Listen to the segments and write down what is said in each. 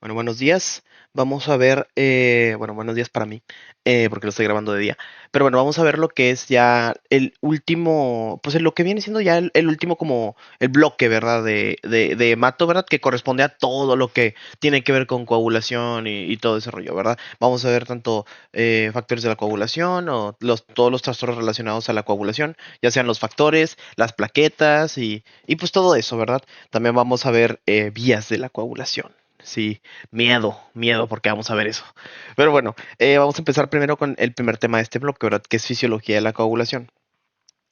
Bueno, buenos días. Vamos a ver, bueno, buenos días para mí, porque lo estoy grabando de día. Pero bueno, vamos a ver lo que es ya el último, pues lo que viene siendo ya el último como el bloque, ¿verdad? De Mato, ¿verdad? Que corresponde a todo lo que tiene que ver con coagulación y todo ese rollo, ¿verdad? Vamos a ver tanto factores de la coagulación o todos los trastornos relacionados a la coagulación, ya sean los factores, las plaquetas y pues todo eso, ¿verdad? También vamos a ver vías de la coagulación. Sí, miedo, porque vamos a ver eso. Pero bueno, vamos a empezar primero con el primer tema de este bloque, ¿verdad? Que es fisiología de la coagulación.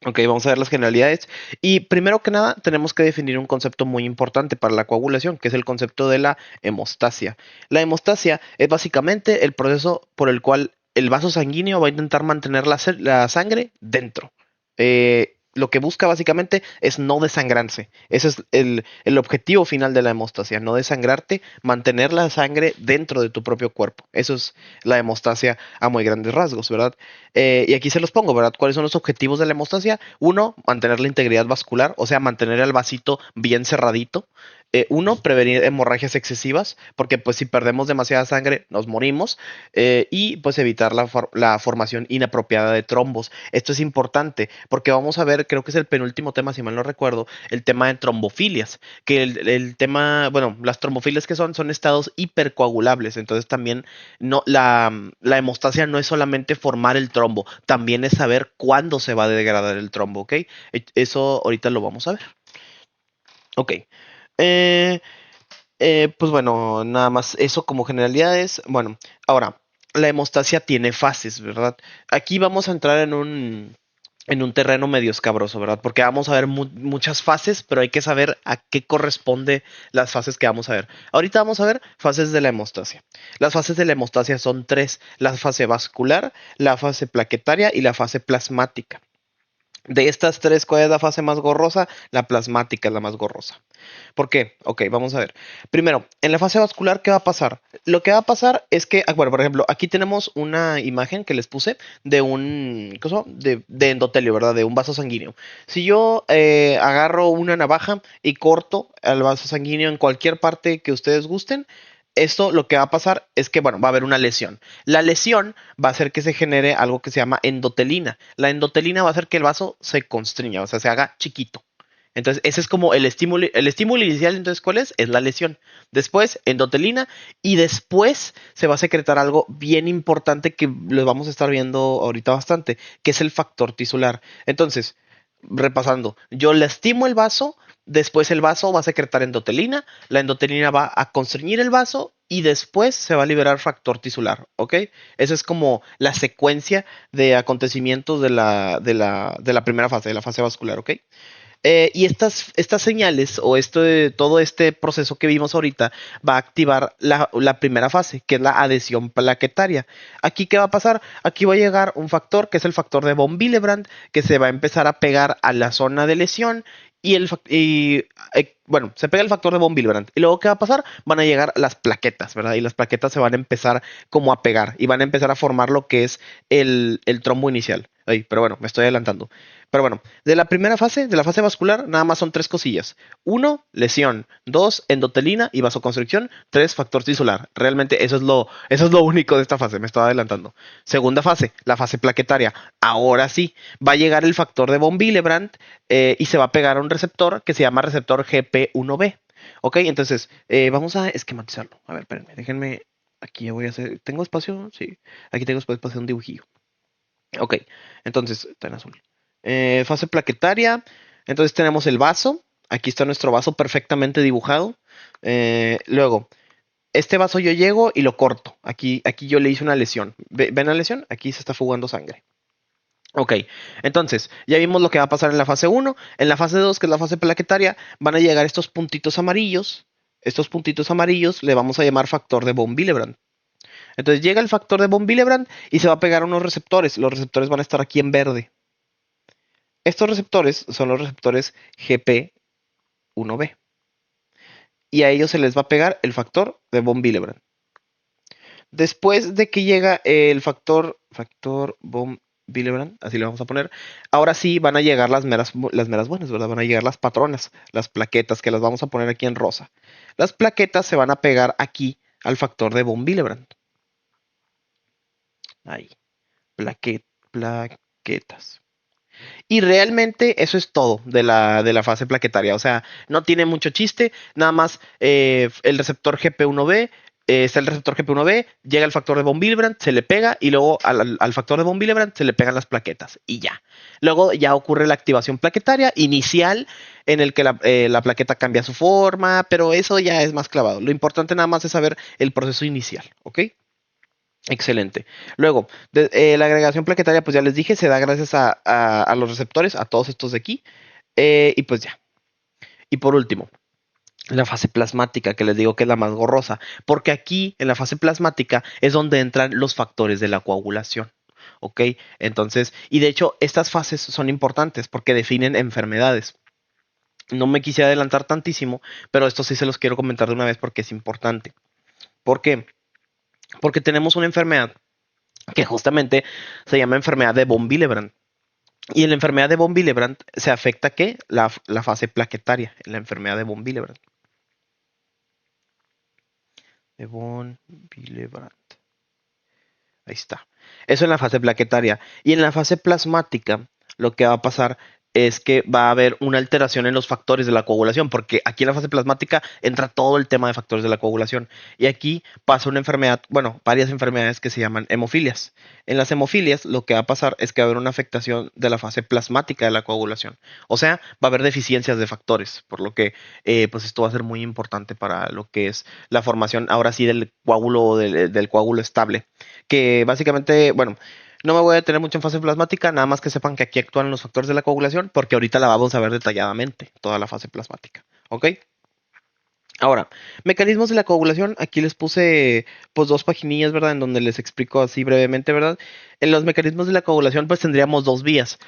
Ok, vamos a ver las generalidades. Y primero que nada, tenemos que definir un concepto muy importante para la coagulación, que es el concepto de la hemostasia. La hemostasia es básicamente el proceso por el cual el vaso sanguíneo va a intentar mantener la sangre dentro. Lo que busca básicamente es no desangrarse. Ese es el objetivo final de la hemostasia, no desangrarte, mantener la sangre dentro de tu propio cuerpo. Eso es la hemostasia a muy grandes rasgos, ¿verdad? Y aquí se los pongo, ¿verdad? ¿Cuáles son los objetivos de la hemostasia? Uno, mantener la integridad vascular, o sea, mantener el vasito bien cerradito. Uno, prevenir hemorragias excesivas, porque pues si perdemos demasiada sangre nos morimos. Y pues evitar la formación inapropiada de trombos. Esto es importante porque vamos a ver, creo que es el penúltimo tema, si mal no recuerdo, el tema de trombofilias, que el tema, bueno, las trombofilias que son estados hipercoagulables, entonces también no, la hemostasia no es solamente formar el trombo, también es saber cuándo se va a degradar el trombo, ¿ok? Eso ahorita lo vamos a ver. Ok. Eh, pues bueno, nada más eso como generalidades. Bueno, ahora, la hemostasia tiene fases, ¿verdad? Aquí vamos a entrar en un terreno medio escabroso, ¿verdad? Porque vamos a ver muchas fases, pero hay que saber a qué corresponde las fases que vamos a ver. Ahorita vamos a ver fases de la hemostasia. Las fases de la hemostasia son tres: la fase vascular, la fase plaquetaria y la fase plasmática. De estas tres, ¿cuál es la fase más gorrosa? La plasmática es la más gorrosa. ¿Por qué? Ok, vamos a ver. Primero, en la fase vascular, ¿qué va a pasar? Lo que va a pasar es que, bueno, por ejemplo, aquí tenemos una imagen que les puse de ¿qué cosa? De endotelio, ¿verdad? De un vaso sanguíneo. Si yo agarro una navaja y corto al vaso sanguíneo en cualquier parte que ustedes gusten, esto lo que va a pasar es que, bueno, va a haber una lesión. La lesión va a hacer que se genere algo que se llama endotelina. La endotelina va a hacer que el vaso se constriña, o sea, se haga chiquito. Entonces, ese es como el estímulo. El estímulo inicial, entonces, ¿cuál es? Es la lesión. Después, endotelina. Y después se va a secretar algo bien importante que lo vamos a estar viendo ahorita bastante, que es el factor tisular. Entonces, repasando, yo lastimo el vaso, después el vaso va a secretar endotelina, la endotelina va a constreñir el vaso y después se va a liberar factor tisular, ¿ok? Esa es como la secuencia de acontecimientos de la primera fase, de la fase vascular, ¿ok? Y estas señales o todo este proceso que vimos ahorita va a activar la primera fase, que es la adhesión plaquetaria. Aquí, ¿qué va a pasar? Aquí va a llegar un factor, que es el factor de von Willebrand, que se va a empezar a pegar a la zona de lesión bueno, se pega el factor de von Willebrand. Y luego, ¿qué va a pasar? Van a llegar las plaquetas, ¿verdad? Y las plaquetas se van a empezar como a pegar y van a empezar a formar lo que es el trombo inicial. Ay, pero bueno, me estoy adelantando. Pero bueno, de la primera fase, de la fase vascular, nada más son tres cosillas. Uno, lesión. Dos, endotelina y vasoconstricción. Tres, factor tisular. Realmente eso es lo único de esta fase, me estaba adelantando. Segunda fase, la fase plaquetaria. Ahora sí, va a llegar el factor de von Willebrand y se va a pegar a un receptor que se llama receptor GP1B. Ok, entonces vamos a esquematizarlo. A ver, espérenme, déjenme. Aquí ya voy a hacer. ¿Tengo espacio? Sí. Aquí tengo espacio para hacer un dibujillo. Ok, entonces está en azul. Fase plaquetaria. Entonces tenemos el vaso. Aquí está nuestro vaso perfectamente dibujado. Luego, este vaso yo llego y lo corto. Aquí yo le hice una lesión. ¿Ven la lesión? Aquí se está fugando sangre. Ok, entonces ya vimos lo que va a pasar en la fase uno. En la fase 2, que es la fase plaquetaria, van a llegar estos puntitos amarillos. Estos puntitos amarillos le vamos a llamar factor de von Willebrand. Entonces llega el factor de von Willebrand y se va a pegar a unos receptores. Los receptores van a estar aquí en verde. Estos receptores son los receptores GP1B y a ellos se les va a pegar el factor de von Willebrand. Después de que llega el factor von Willebrand, así le vamos a poner, ahora sí van a llegar las meras buenas, ¿verdad? Van a llegar las patronas, las plaquetas, que las vamos a poner aquí en rosa. Las plaquetas se van a pegar aquí al factor de von Willebrand. Ahí, plaquetas. Y realmente eso es todo de la fase plaquetaria. O sea, no tiene mucho chiste. Nada más el receptor GP1B. Está el receptor GP1B, llega el factor de von Willebrand, se le pega y luego al factor de von Willebrand se le pegan las plaquetas y ya. Luego ya ocurre la activación plaquetaria inicial en el que la plaqueta cambia su forma, pero eso ya es más clavado. Lo importante nada más es saber el proceso inicial, ¿ok? Excelente. Luego, la agregación plaquetaria, pues ya les dije, se da gracias a los receptores, a todos estos de aquí. Y pues ya. Y por último, la fase plasmática, que les digo que es la más gorrosa, porque aquí en la fase plasmática es donde entran los factores de la coagulación. ¿Ok? Entonces, y de hecho, estas fases son importantes porque definen enfermedades. No me quise adelantar tantísimo, pero esto sí se los quiero comentar de una vez porque es importante. ¿Por qué? Porque tenemos una enfermedad que justamente se llama enfermedad de von Willebrand. Y en la enfermedad de von Willebrand se afecta ¿qué? La fase plaquetaria, en la enfermedad de von Willebrand. De von Willebrand. Ahí está. Eso en la fase plaquetaria. Y en la fase plasmática, lo que va a pasar es que va a haber una alteración en los factores de la coagulación, porque aquí en la fase plasmática entra todo el tema de factores de la coagulación. Y aquí pasa una enfermedad, bueno, varias enfermedades que se llaman hemofilias. En las hemofilias, lo que va a pasar es que va a haber una afectación de la fase plasmática de la coagulación. O sea, va a haber deficiencias de factores, por lo que pues esto va a ser muy importante para lo que es la formación, ahora sí, del coágulo, del coágulo estable que básicamente, bueno, no me voy a detener mucho en fase plasmática, nada más que sepan que aquí actúan los factores de la coagulación, porque ahorita la vamos a ver detalladamente, toda la fase plasmática. ¿Ok? Ahora, mecanismos de la coagulación, aquí les puse pues dos paginillas, ¿verdad? En donde les explico así brevemente, ¿verdad? En los mecanismos de la coagulación pues tendríamos dos vías,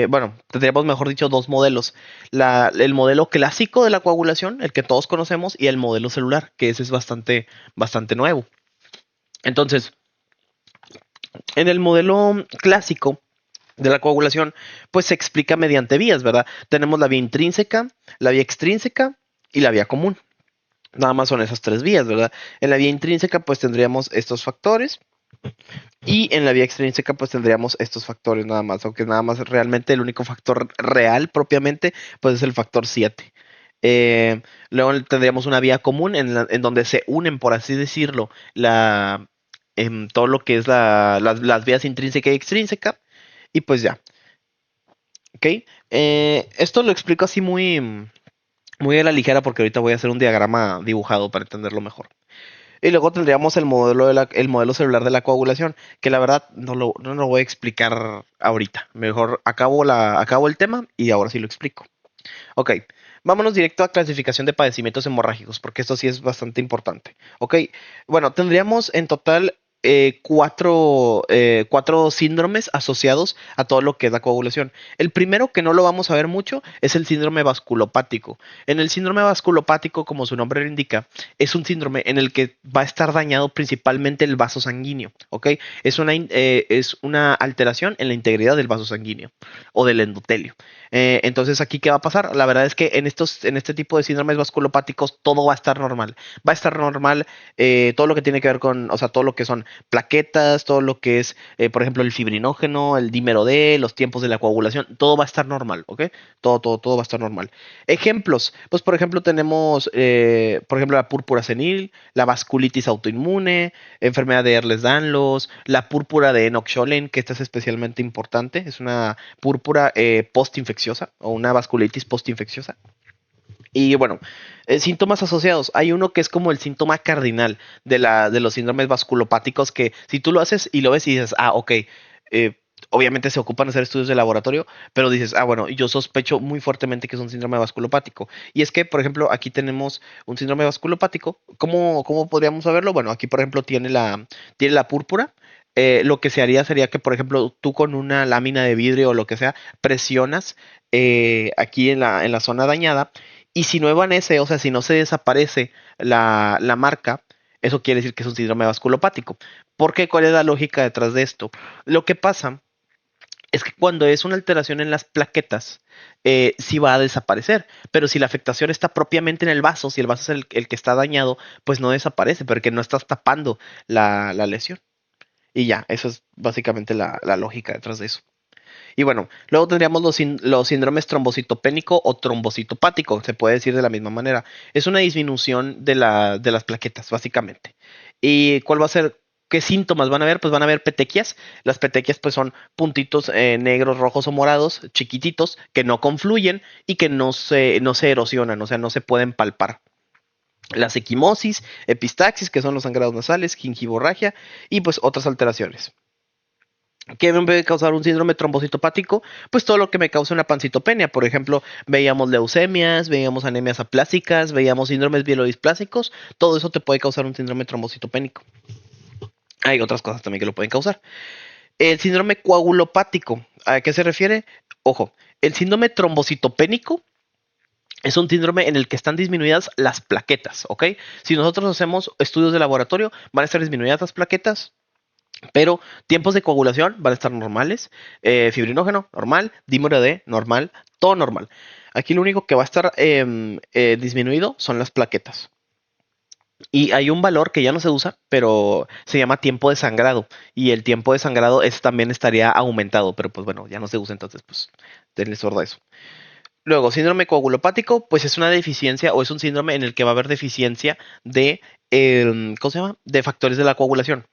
bueno, tendríamos mejor dicho dos modelos. El modelo clásico de la coagulación, el que todos conocemos, y el modelo celular, que ese es bastante nuevo. Entonces, en el modelo clásico de la coagulación, pues se explica mediante vías, ¿verdad? Tenemos la vía intrínseca, la vía extrínseca y la vía común. Nada más son esas tres vías, ¿verdad? En la vía intrínseca, pues tendríamos estos factores y en la vía extrínseca, pues tendríamos estos factores nada más, aunque nada más realmente el único factor real propiamente, pues es el factor 7. Luego tendríamos una vía común en donde se unen, por así decirlo, en todo lo que es las vías intrínseca y extrínseca. Y pues ya, ¿ok? Esto lo explico así muy a la ligera porque ahorita voy a hacer un diagrama dibujado para entenderlo mejor. Y luego tendríamos el modelo celular de la coagulación, que la verdad no lo voy a explicar ahorita. Mejor acabo el tema y ahora sí lo explico. Ok, vámonos directo a clasificación de padecimientos hemorrágicos, porque esto sí es bastante importante. Ok, bueno, tendríamos en total cuatro síndromes asociados a todo lo que es la coagulación. El primero, que no lo vamos a ver mucho, es el síndrome vasculopático. En el síndrome vasculopático, como su nombre lo indica, es un síndrome en el que va a estar dañado principalmente el vaso sanguíneo. ¿Ok? Es una alteración en la integridad del vaso sanguíneo o del endotelio. Entonces, aquí, ¿qué va a pasar? La verdad es que en este tipo de síndromes vasculopáticos todo va a estar normal. Va a estar normal todo lo que tiene que ver con, o sea, todo lo que son plaquetas, todo lo que es, por ejemplo, el fibrinógeno, el dímero D, los tiempos de la coagulación, todo va a estar normal, ¿ok? Todo va a estar normal. Ejemplos, pues por ejemplo tenemos, por ejemplo, la púrpura senil, la vasculitis autoinmune, enfermedad de Ehlers-Danlos, la púrpura de Enoch-Schollen, que esta es especialmente importante, es una púrpura postinfecciosa o una vasculitis postinfecciosa. Y bueno, síntomas asociados. Hay uno que es como el síntoma cardinal de los síndromes vasculopáticos que si tú lo haces y lo ves y dices, ah, ok, obviamente se ocupan hacer estudios de laboratorio, pero dices, ah, bueno, yo sospecho muy fuertemente que es un síndrome vasculopático. Y es que, por ejemplo, aquí tenemos un síndrome vasculopático. ¿Cómo podríamos saberlo? Bueno, aquí, por ejemplo, tiene la púrpura. Lo que se haría sería que, por ejemplo, tú con una lámina de vidrio o lo que sea, presionas aquí en la zona dañada y si no evanece, o sea, si no se desaparece la marca, eso quiere decir que es un síndrome vasculopático. ¿Por qué? ¿Cuál es la lógica detrás de esto? Lo que pasa Es que cuando es una alteración en las plaquetas, sí va a desaparecer. Pero si la afectación está propiamente en el vaso, si el vaso es el que está dañado, pues no desaparece, porque no estás tapando la lesión. Y ya, eso es básicamente la lógica detrás de eso. Y bueno, luego tendríamos los síndromes trombocitopénico o trombocitopático, se puede decir de la misma manera. Es una disminución de las plaquetas, básicamente. ¿Y cuál va a ser? ¿Qué síntomas van a haber? Pues van a haber petequias. Las petequias pues son puntitos negros, rojos o morados, chiquititos, que no confluyen y que no se erosionan, o sea, no se pueden palpar. Las equimosis, epistaxis, que son los sangrados nasales, gingivorragia y pues otras alteraciones. ¿Qué me puede causar un síndrome trombocitopático? Pues todo lo que me causa una pancitopenia. Por ejemplo, veíamos leucemias, veíamos anemias aplásicas, veíamos síndromes mielodisplásicos. Todo eso te puede causar un síndrome trombocitopénico. Hay otras cosas también que lo pueden causar. El síndrome coagulopático, ¿a qué se refiere? Ojo, el síndrome trombocitopénico es un síndrome en el que están disminuidas las plaquetas, ¿ok? Si nosotros hacemos estudios de laboratorio, van a estar disminuidas las plaquetas, pero tiempos de coagulación van a estar normales, fibrinógeno normal, dímero D normal, todo normal. Aquí lo único que va a estar disminuido son las plaquetas. Y hay un valor que ya no se usa, pero se llama tiempo de sangrado. Y el tiempo de sangrado también estaría aumentado, pero pues bueno, ya no se usa, entonces pues denle sordo a eso. Luego, síndrome coagulopático, pues es una deficiencia o es un síndrome en el que va a haber deficiencia de, ¿cómo se llama? De factores de la coagulación.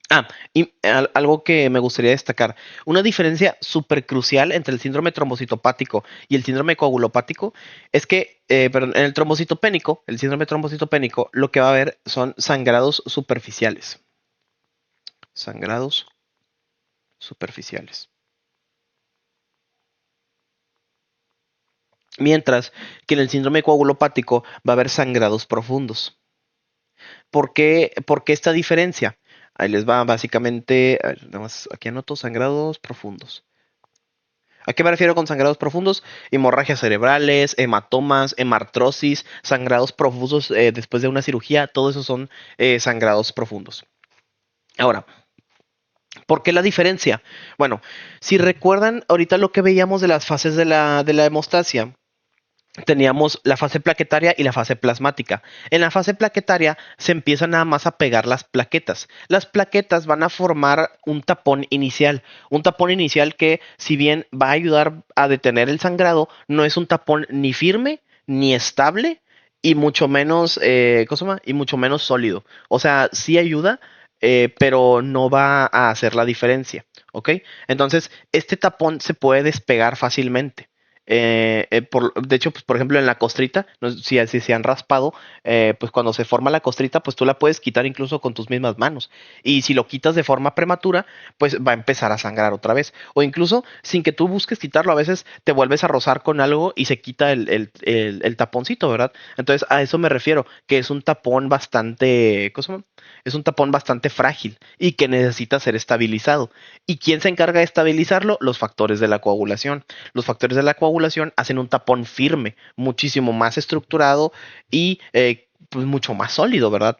Ah, y algo que me gustaría destacar, una diferencia súper crucial entre el síndrome trombocitopático y el síndrome coagulopático es que, perdón, en el trombocitopénico, el síndrome trombocitopénico, lo que va a haber son sangrados superficiales. Sangrados superficiales. Mientras que en el síndrome coagulopático va a haber sangrados profundos. ¿Por qué esta diferencia? Ahí les va básicamente, a ver, nada más aquí anoto sangrados profundos. ¿A qué me refiero con sangrados profundos? Hemorragias cerebrales, hematomas, hemartrosis, sangrados profundos después de una cirugía, todo eso son sangrados profundos. Ahora, ¿por qué la diferencia? Bueno, si recuerdan ahorita lo que veíamos de las fases de la hemostasia, teníamos la fase plaquetaria y la fase plasmática. En la fase plaquetaria se empiezan nada más a pegar las plaquetas. Las plaquetas van a formar un tapón inicial que si bien va a ayudar a detener el sangrado, no es un tapón ni firme ni estable y mucho menos, ¿cómo se llama? Y mucho menos sólido. O sea, sí ayuda, pero no va a hacer la diferencia, ¿ok? Entonces, este tapón se puede despegar fácilmente. De hecho, pues, por ejemplo, en la costrita, no sé si se han raspado, pues cuando se forma la costrita, pues tú la puedes quitar incluso con tus mismas manos. Y si lo quitas de forma prematura, pues va a empezar a sangrar otra vez. O incluso sin que tú busques quitarlo, a veces te vuelves a rozar con algo y se quita el taponcito, ¿verdad? Entonces a eso me refiero, que es un tapón bastante, ¿cómo se llama? Es un tapón bastante frágil y que necesita ser estabilizado. ¿Y quién se encarga de estabilizarlo? Los factores de la coagulación. Los factores de la coagulación hacen un tapón firme, muchísimo más estructurado y pues mucho más sólido, ¿verdad?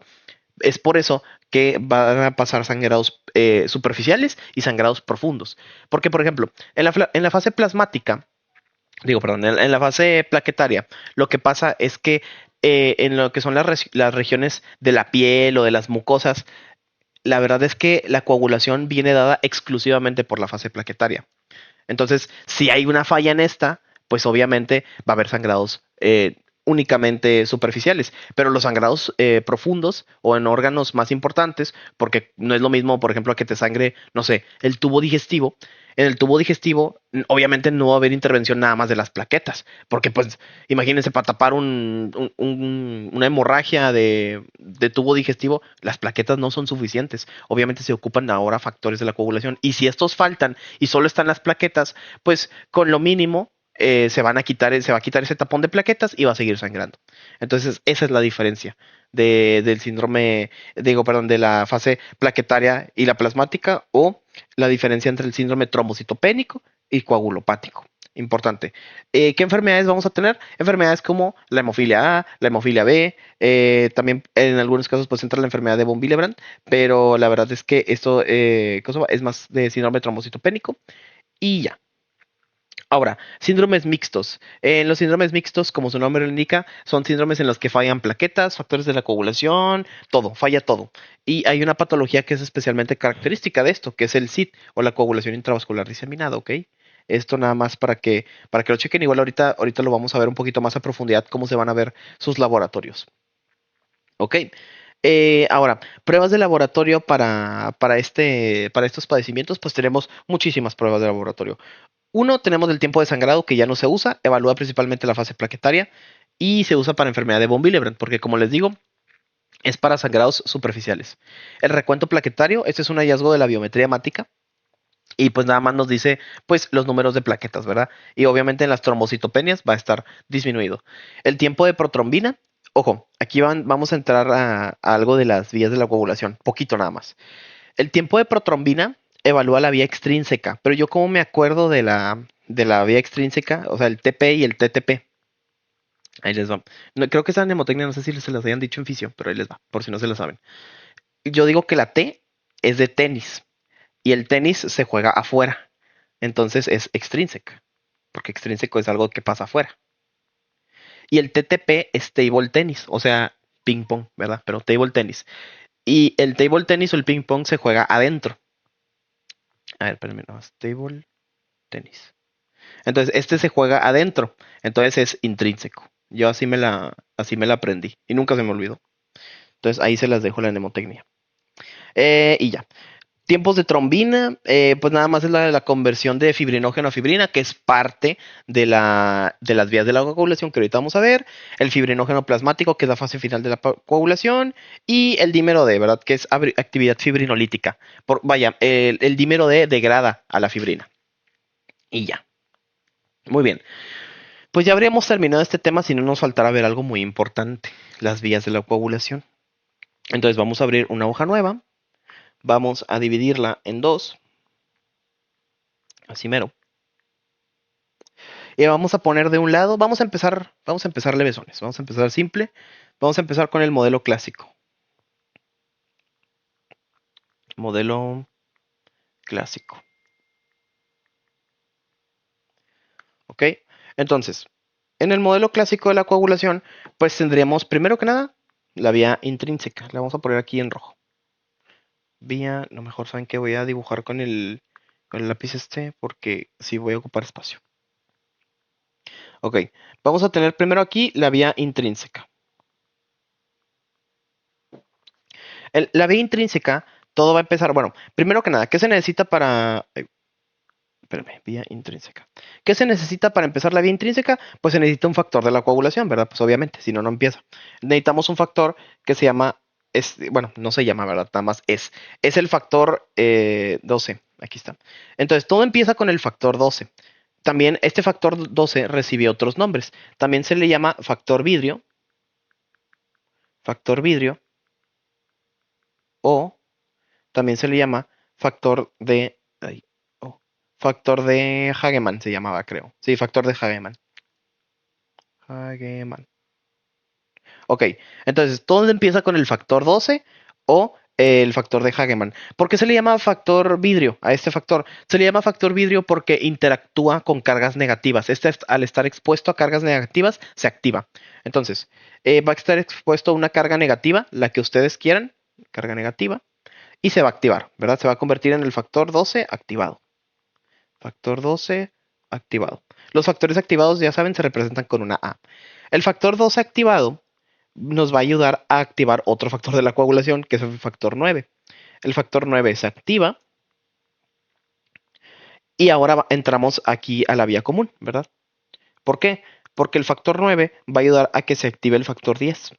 Es por eso que van a pasar sangrados superficiales y sangrados profundos. Porque, por ejemplo, en la fase plasmática, digo, perdón, en la fase plaquetaria, lo que pasa es que en lo que son las regiones de la piel o de las mucosas, la verdad es que la coagulación viene dada exclusivamente por la fase plaquetaria. Entonces, si hay una falla en esta, pues obviamente va a haber sangrados únicamente superficiales, pero los sangrados profundos o en órganos más importantes, porque no es lo mismo, por ejemplo, que te sangre, no sé, el tubo digestivo. En el tubo digestivo, obviamente no va a haber intervención nada más de las plaquetas, porque pues imagínense para tapar una hemorragia de tubo digestivo, las plaquetas no son suficientes. Obviamente se ocupan ahora factores de la coagulación y si estos faltan y solo están las plaquetas, pues con lo mínimo se va a quitar ese tapón de plaquetas y va a seguir sangrando. Entonces, esa es la diferencia del síndrome, digo, perdón, de la fase plaquetaria y la plasmática o la diferencia entre el síndrome trombocitopénico y coagulopático. Importante. ¿Qué enfermedades vamos a tener? Enfermedades como la hemofilia A, la hemofilia B, también en algunos casos pues entra la enfermedad de von Willebrand, pero la verdad es que esto es más de síndrome trombocitopénico Y ya. Ahora, síndromes mixtos. En los síndromes mixtos, como su nombre lo indica, son síndromes en los que fallan plaquetas, factores de la coagulación, todo, falla todo. Y hay una patología que es especialmente característica de esto, que es el SID o la coagulación intravascular diseminada, ¿ok? Esto nada más para que lo chequen. Igual ahorita lo vamos a ver un poquito más a profundidad cómo se van a ver sus laboratorios. ¿Ok? Ahora, pruebas de laboratorio para estos padecimientos, pues tenemos muchísimas pruebas de laboratorio. Uno, tenemos el tiempo de sangrado que ya no se usa, evalúa principalmente la fase plaquetaria y se usa para enfermedad de von Willebrand, porque como les digo, es para sangrados superficiales. El recuento plaquetario, este es un hallazgo de la biometría hemática y pues nada más nos dice pues los números de plaquetas, ¿verdad? Y obviamente en las trombocitopenias va a estar disminuido. El tiempo de protrombina, ojo, aquí vamos a entrar a algo de las vías de la coagulación, poquito nada más. El tiempo de protrombina evalúa la vía extrínseca, pero yo como me acuerdo de la vía extrínseca, o sea, el TP y el TTP. Ahí les va. No, creo que esa mnemotecnia, no sé si se las hayan dicho en fisio, pero ahí les va, por si no se la saben. Yo digo que la T es de tenis y el tenis se juega afuera, entonces es extrínseca, porque extrínseco es algo que pasa afuera. Y el TTP es table tenis, o sea, ping pong, ¿verdad? Pero table tenis. Y el table tenis o el ping pong se juega adentro. A ver, espérenme, no, table tenis. Entonces, este se juega adentro. Entonces es intrínseco. Yo así me la aprendí. Y nunca se me olvidó. Entonces ahí se las dejo la mnemotecnia. Y ya. Tiempos de trombina, pues nada más es la conversión de fibrinógeno a fibrina, que es parte de las vías de la coagulación que ahorita vamos a ver. El fibrinógeno plasmático, que es la fase final de la coagulación. Y el dímero D, ¿verdad? Que es actividad fibrinolítica. Vaya, el dímero D degrada a la fibrina. Y ya. Muy bien. Pues ya habríamos terminado este tema si no nos faltara ver algo muy importante, las vías de la coagulación. Entonces vamos a abrir una hoja nueva, vamos a dividirla en dos, así mero, y vamos a poner de un lado, vamos a empezar levesones, vamos a empezar simple, vamos a empezar con el modelo clásico. Modelo clásico. ¿Ok? Entonces, en el modelo clásico de la coagulación, pues tendríamos primero que nada la vía intrínseca. La vamos a poner aquí en rojo. Vía, lo mejor saben que voy a dibujar con el lápiz porque sí voy a ocupar espacio. Ok, vamos a tener primero aquí la vía intrínseca. La vía intrínseca, todo va a empezar, bueno, primero que nada, ¿qué se necesita para... espérame, vía intrínseca. ¿Qué se necesita para empezar la vía intrínseca? Pues se necesita un factor de la coagulación, ¿verdad? Pues obviamente, si no, no empieza. Necesitamos un factor que se llama, bueno, no se llama, ¿verdad? Nada más es. Es el factor 12. Aquí está. Entonces, todo empieza con el factor 12. También este factor 12 recibe otros nombres. También se le llama factor vidrio, o también se le llama factor de, factor de Hageman se llamaba, creo. Sí, factor de Hageman. Hageman. Ok, entonces todo empieza con el factor 12 o el factor de Hageman. ¿Por qué se le llama factor vidrio a este factor? Se le llama factor vidrio porque interactúa con cargas negativas. Al estar expuesto a cargas negativas, se activa. Entonces, va a estar expuesto a una carga negativa, la que ustedes quieran, carga negativa, y se va a activar, ¿verdad? Se va a convertir en el factor 12 activado. Factor 12 activado. Los factores activados, ya saben, se representan con una A. El factor 12 activado nos va a ayudar a activar otro factor de la coagulación, que es el factor 9. El factor 9 se activa y ahora entramos aquí a la vía común, ¿verdad? ¿Por qué? Porque el factor 9 va a ayudar a que se active el factor 10.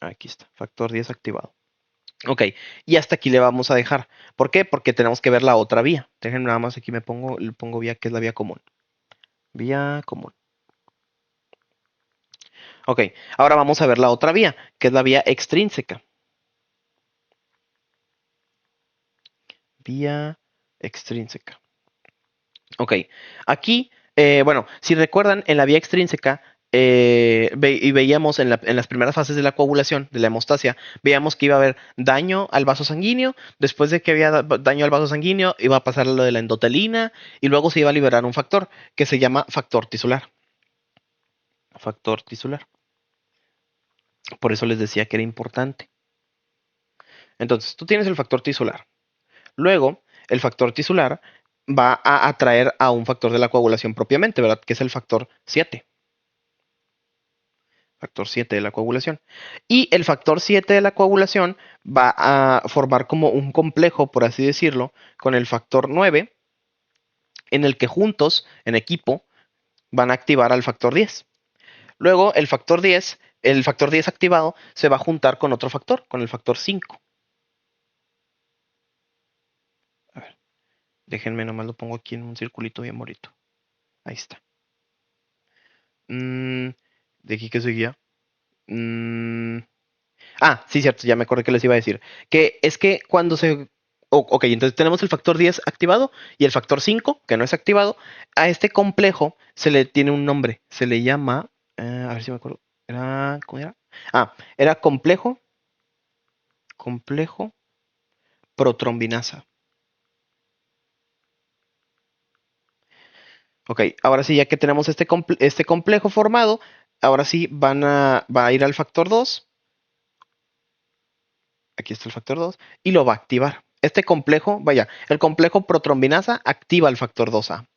Aquí está, factor 10 activado. Ok, y hasta aquí le vamos a dejar. ¿Por qué? Porque tenemos que ver la otra vía. Déjenme nada más aquí le pongo vía, que es la vía común. Vía común. Ok, ahora vamos a ver la otra vía, que es la vía extrínseca. Vía extrínseca. Ok, aquí, bueno, si recuerdan, en la vía extrínseca y veíamos en las primeras fases de la coagulación, de la hemostasia, veíamos que iba a haber daño al vaso sanguíneo, después de que había daño al vaso sanguíneo, iba a pasar lo de la endotelina, y luego se iba a liberar un factor que se llama factor tisular. Factor tisular. Por eso les decía que era importante. Entonces, tú tienes el factor tisular. Luego, el factor tisular va a atraer a un factor de la coagulación propiamente, ¿verdad? Que es el factor 7. Factor 7 de la coagulación. Y el factor 7 de la coagulación va a formar como un complejo, por así decirlo, con el factor 9, en el que juntos, en equipo, van a activar al factor 10. Luego, el factor 10 activado se va a juntar con otro factor, con el factor 5. A ver, déjenme nomás lo pongo aquí en un circulito bien bonito. Ahí está. ¿De aquí qué seguía? Sí, cierto, ya me acordé que les iba a decir. Que es que cuando se... ok, entonces tenemos el factor 10 activado y el factor 5 que no es activado. A este complejo se le tiene un nombre. Se le llama... a ver si me acuerdo. ¿Cómo era? Era complejo protrombinasa. Ok, ahora sí, ya que tenemos este complejo formado, ahora sí va a ir al factor 2. Aquí está el factor 2 y lo va a activar. Este complejo, vaya, el complejo protrombinasa activa el factor 2A.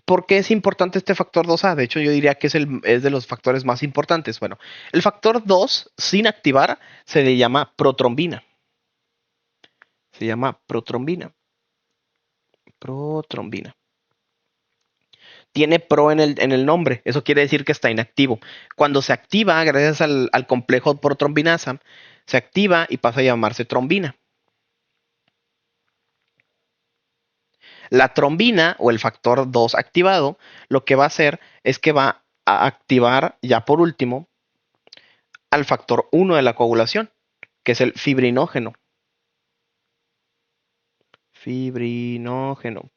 ¿Por qué es importante este factor 2A? De hecho, yo diría que es de los factores más importantes. Bueno, el factor 2 sin activar se le llama protrombina. Se llama protrombina. Protrombina. Tiene pro en el nombre. Eso quiere decir que está inactivo. Cuando se activa, gracias al complejo protrombinasa, se activa y pasa a llamarse trombina. La trombina o el factor 2 activado, lo que va a hacer es que va a activar, ya por último, al factor 1 de la coagulación, que es el fibrinógeno. Fibrinógeno.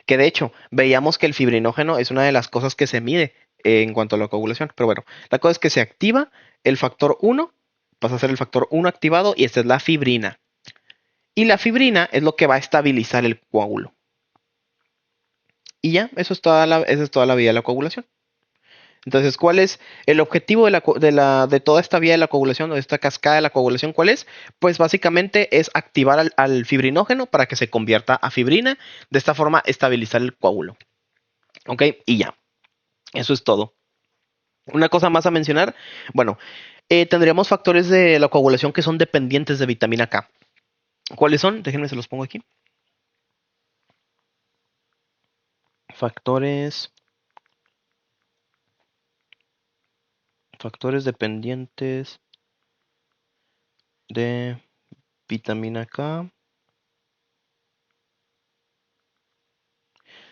Que de hecho, veíamos que el fibrinógeno es una de las cosas que se mide en cuanto a la coagulación. Pero bueno, la cosa es que se activa el factor 1, pasa a ser el factor 1 activado y esta es la fibrina. Y la fibrina es lo que va a estabilizar el coágulo. Y ya, esa es toda la vía de la coagulación. Entonces, ¿cuál es el objetivo de toda esta vía de la coagulación o de esta cascada de la coagulación? ¿Cuál es? Pues básicamente es activar al fibrinógeno para que se convierta a fibrina, de esta forma estabilizar el coágulo. ¿Ok? Y ya, eso es todo. Una cosa más a mencionar, bueno, tendríamos factores de la coagulación que son dependientes de vitamina K. ¿Cuáles son? Déjenme se los pongo aquí. Factores dependientes de vitamina K.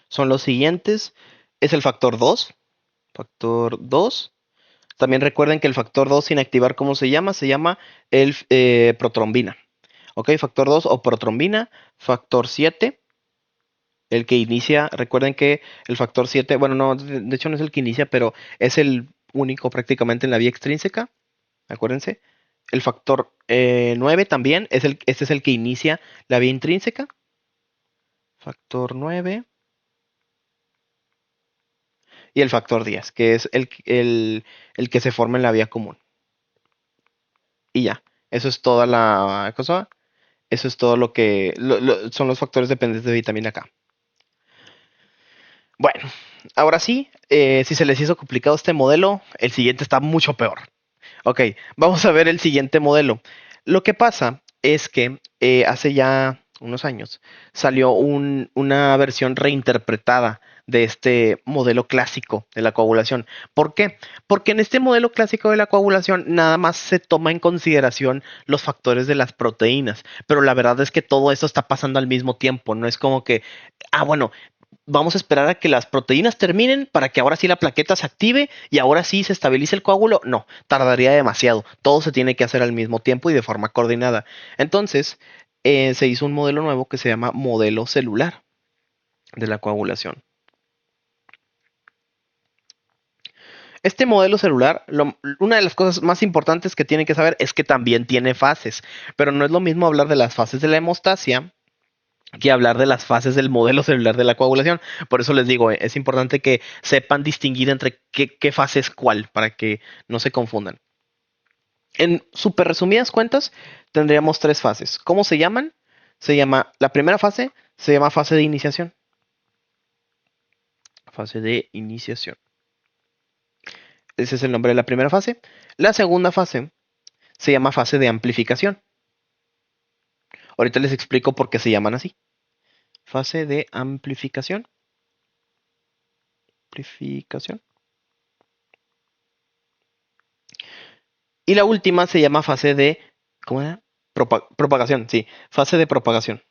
Son los siguientes. Es el factor 2. Factor 2. También recuerden que el factor 2 sin activar, ¿cómo se llama? Se llama el protrombina. Ok, factor 2 o protrombina. Factor 7, el que inicia. Recuerden que el factor 7, bueno, no, de hecho no es el que inicia, pero es el único prácticamente en la vía extrínseca. Acuérdense. El factor 9 también, este es el que inicia la vía intrínseca. Factor 9. Y el factor 10, que es el que se forma en la vía común. Y ya, eso es toda la cosa. Eso es todo lo que son los factores dependientes de vitamina K. Bueno, ahora sí, si se les hizo complicado este modelo, el siguiente está mucho peor. Ok, vamos a ver el siguiente modelo. Lo que pasa es que hace ya unos años salió una versión reinterpretada de este modelo clásico de la coagulación. ¿Por qué? Porque en este modelo clásico de la coagulación nada más se toma en consideración los factores de las proteínas, pero la verdad es que todo esto está pasando al mismo tiempo, no es como que, bueno, vamos a esperar a que las proteínas terminen para que ahora sí la plaqueta se active y ahora sí se estabilice el coágulo. No, tardaría demasiado. Todo se tiene que hacer al mismo tiempo y de forma coordinada. Entonces, se hizo un modelo nuevo que se llama modelo celular de la coagulación. Este modelo celular, una de las cosas más importantes que tienen que saber es que también tiene fases, pero no es lo mismo hablar de las fases de la hemostasia que hablar de las fases del modelo celular de la coagulación. Por eso les digo, es importante que sepan distinguir entre qué fase es cuál, para que no se confundan. En súper resumidas cuentas, tendríamos tres fases. ¿Cómo se llaman? La primera fase se llama fase de iniciación. Fase de iniciación. Ese es el nombre de la primera fase. La segunda fase se llama fase de amplificación. Ahorita les explico por qué se llaman así. Fase de amplificación. Amplificación. Y la última se llama fase de... ¿Cómo era? Propagación, sí. Fase de propagación.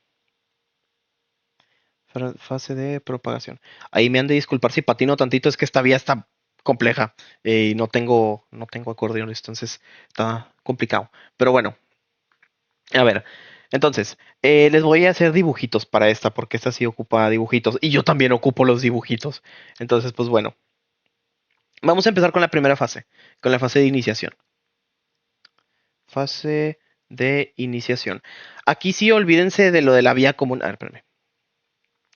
Fase de propagación. Ahí me han de disculpar si patino tantito, es que esta vía está compleja y no tengo acordeones, entonces está complicado. Pero bueno, a ver. Entonces, les voy a hacer dibujitos para esta, porque esta sí ocupa dibujitos y yo también ocupo los dibujitos. Entonces, pues bueno, vamos a empezar con la primera fase, con la fase de iniciación. Fase de iniciación. Aquí sí olvídense de lo de la vía común. A ver, espérame.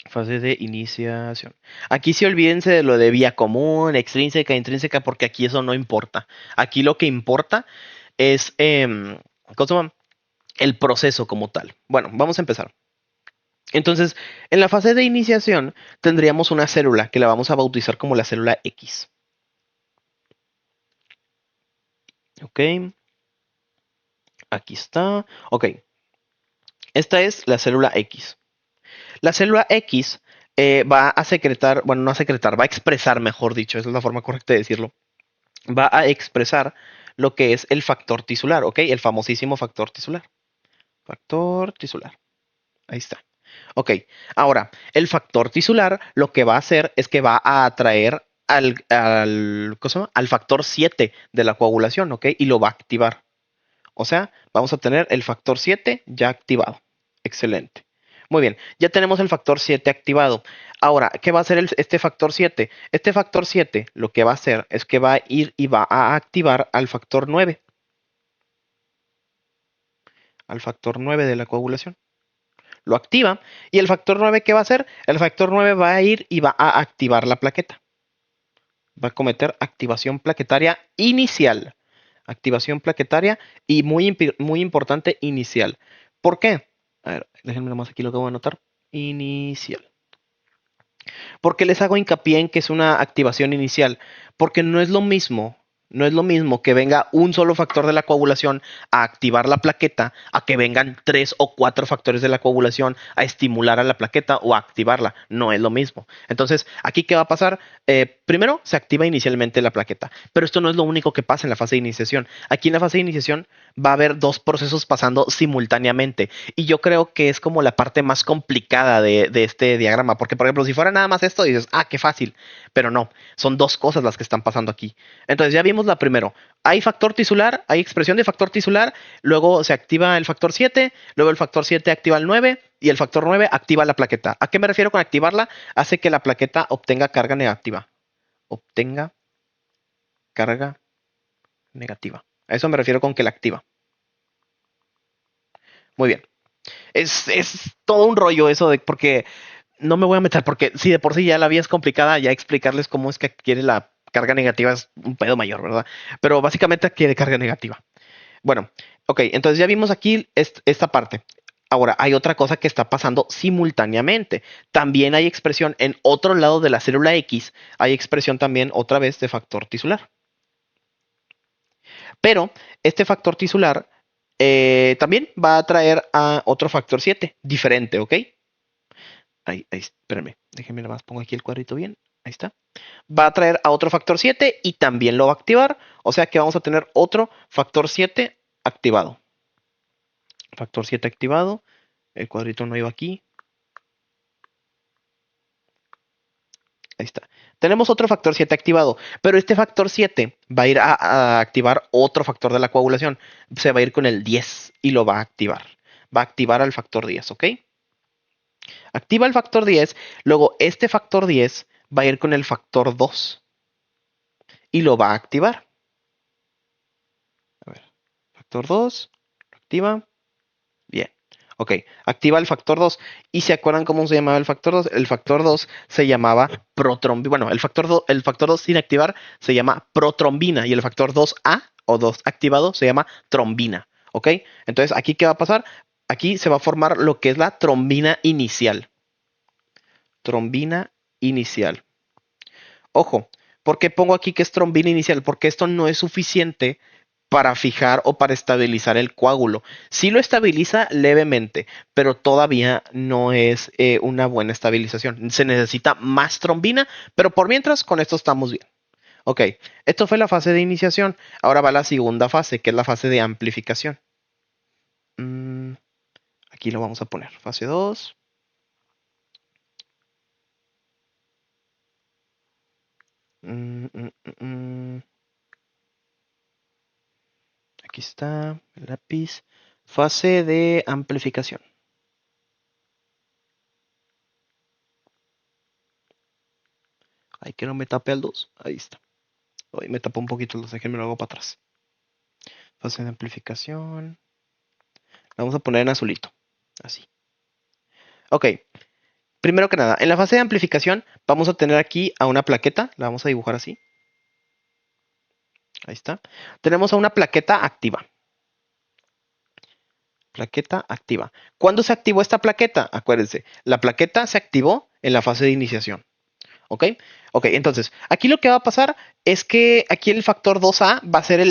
Fase de iniciación. Aquí sí olvídense de lo de vía común, extrínseca, intrínseca, porque aquí eso no importa. Aquí lo que importa es ¿cómo se llama? El proceso como tal. Bueno, vamos a empezar. Entonces, en la fase de iniciación tendríamos una célula que la vamos a bautizar como la célula X. Ok, aquí está. Ok, esta es la célula X. La célula X va a secretar, bueno, no a secretar, va a expresar, mejor dicho, esa es la forma correcta de decirlo. Va a expresar lo que es el factor tisular, ¿ok? El famosísimo factor tisular. Factor tisular. Ahí está. Ok, ahora, el factor tisular lo que va a hacer es que va a atraer ¿cómo se llama? Al factor 7 de la coagulación, ¿ok? Y lo va a activar. O sea, vamos a tener el factor 7 ya activado. Excelente. Muy bien, ya tenemos el factor 7 activado. Ahora, ¿qué va a hacer este factor 7? Este factor 7 lo que va a hacer es que va a ir y va a activar al factor 9. Al factor 9 de la coagulación. Lo activa y el factor 9, ¿qué va a hacer? El factor 9 va a ir y va a activar la plaqueta. Va a cometer activación plaquetaria inicial. Activación plaquetaria y muy importante, inicial. ¿Por qué? A ver, déjenme nomás aquí lo que voy a anotar. Inicial. ¿Por qué les hago hincapié en que es una activación inicial? Porque no es lo mismo que venga un solo factor de la coagulación a activar la plaqueta, a que vengan 3 o 4 factores de la coagulación a estimular a la plaqueta o a activarla. No es lo mismo. Entonces, aquí, ¿qué va a pasar? Primero, se activa inicialmente la plaqueta, pero esto no es lo único que pasa en la fase de iniciación. Aquí en la fase de iniciación va a haber dos procesos pasando simultáneamente y yo creo que es como la parte más complicada de este diagrama, porque por ejemplo, si fuera nada más esto, dices, ah, qué fácil, pero no, son dos cosas las que están pasando aquí. Entonces ya vimos la primero, hay factor tisular, hay expresión de factor tisular, luego se activa el factor 7, luego el factor 7 activa el 9 y el factor 9 activa la plaqueta. ¿A qué me refiero con activarla? Hace que la plaqueta obtenga carga negativa. Obtenga carga negativa. A eso me refiero con que la activa. Muy bien. Es todo un rollo eso de porque no me voy a meter porque si de por sí ya la vía es complicada, ya explicarles cómo es que adquiere la carga negativa es un pedo mayor, ¿verdad? Pero básicamente adquiere carga negativa. Bueno, ok, entonces ya vimos aquí esta parte. Ahora, hay otra cosa que está pasando simultáneamente. También hay expresión en otro lado de la célula X, hay expresión también otra vez de factor tisular. Pero este factor tisular también va a traer a otro factor 7, diferente, ¿ok? Ahí, espérenme, déjenme nada más pongo aquí el cuadrito bien. Ahí está. Va a traer a otro factor 7 y también lo va a activar. O sea que vamos a tener otro factor 7 activado. Factor 7 activado. El cuadrito no iba aquí. Ahí está. Tenemos otro factor 7 activado, pero este factor 7 va a ir a activar otro factor de la coagulación. Se va a ir con el 10 y lo va a activar. Va a activar al factor 10, ¿ok? Activa el factor 10, luego este factor 10 va a ir con el factor 2 y lo va a activar. A ver, factor 2, lo activa. Bien. Ok, activa el factor 2. ¿Y se acuerdan cómo se llamaba el factor 2? El factor 2 se llamaba protrombina. Bueno, el factor 2 sin activar se llama protrombina y el factor 2A o 2 activado se llama trombina. ¿Ok? Entonces, ¿aquí qué va a pasar? Aquí se va a formar lo que es la trombina inicial. Trombina inicial. Ojo, ¿por qué pongo aquí que es trombina inicial? Porque esto no es suficiente para fijar o para estabilizar el coágulo. Sí lo estabiliza levemente, pero todavía no es una buena estabilización. Se necesita más trombina, pero por mientras con esto estamos bien. Ok, esto fue la fase de iniciación. Ahora va la segunda fase, que es la fase de amplificación. Aquí lo vamos a poner. Fase 2. Aquí está el lápiz. Fase de amplificación. Ay, que no me tape al 2. Ahí está. Hoy me tapó un poquito el 2. Déjenme lo hago para atrás. Fase de amplificación. La vamos a poner en azulito. Así. Ok. Primero que nada, en la fase de amplificación vamos a tener aquí a una plaqueta. La vamos a dibujar así. Ahí está. Tenemos a una plaqueta activa. Plaqueta activa. ¿Cuándo se activó esta plaqueta? Acuérdense, la plaqueta se activó en la fase de iniciación. ¿Ok? Ok, entonces, aquí lo que va a pasar es que aquí el factor 2A va a ser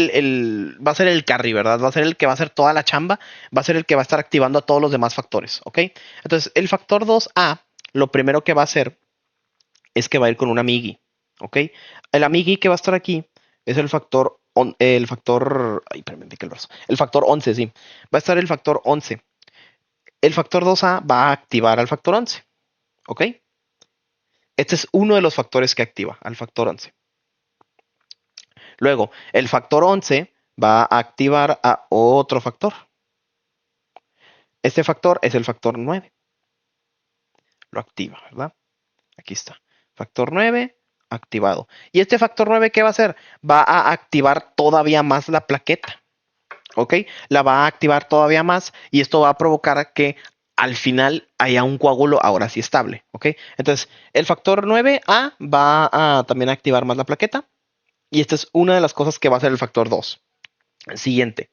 va a ser el carry, ¿verdad? Va a ser el que va a hacer toda la chamba, va a ser el que va a estar activando a todos los demás factores, ¿ok? Entonces, el factor 2A, lo primero que va a hacer es que va a ir con un amigui, ¿ok? El amigui que va a estar aquí es ay, espérame, me pica el brazo. El factor 11, sí. Va a estar el factor 11. El factor 2A va a activar al factor 11, ¿ok? Este es uno de los factores que activa al factor 11. Luego, el factor 11 va a activar a otro factor. Este factor es el factor 9. Lo activa, ¿verdad? Aquí está. Factor 9 activado. ¿Y este factor 9 qué va a hacer? Va a activar todavía más la plaqueta. ¿Ok? La va a activar todavía más y esto va a provocar que al final haya un coágulo ahora sí estable. ¿Ok? Entonces, el factor 9A va a también activar más la plaqueta. Y esta es una de las cosas que va a hacer el factor 2. Siguiente.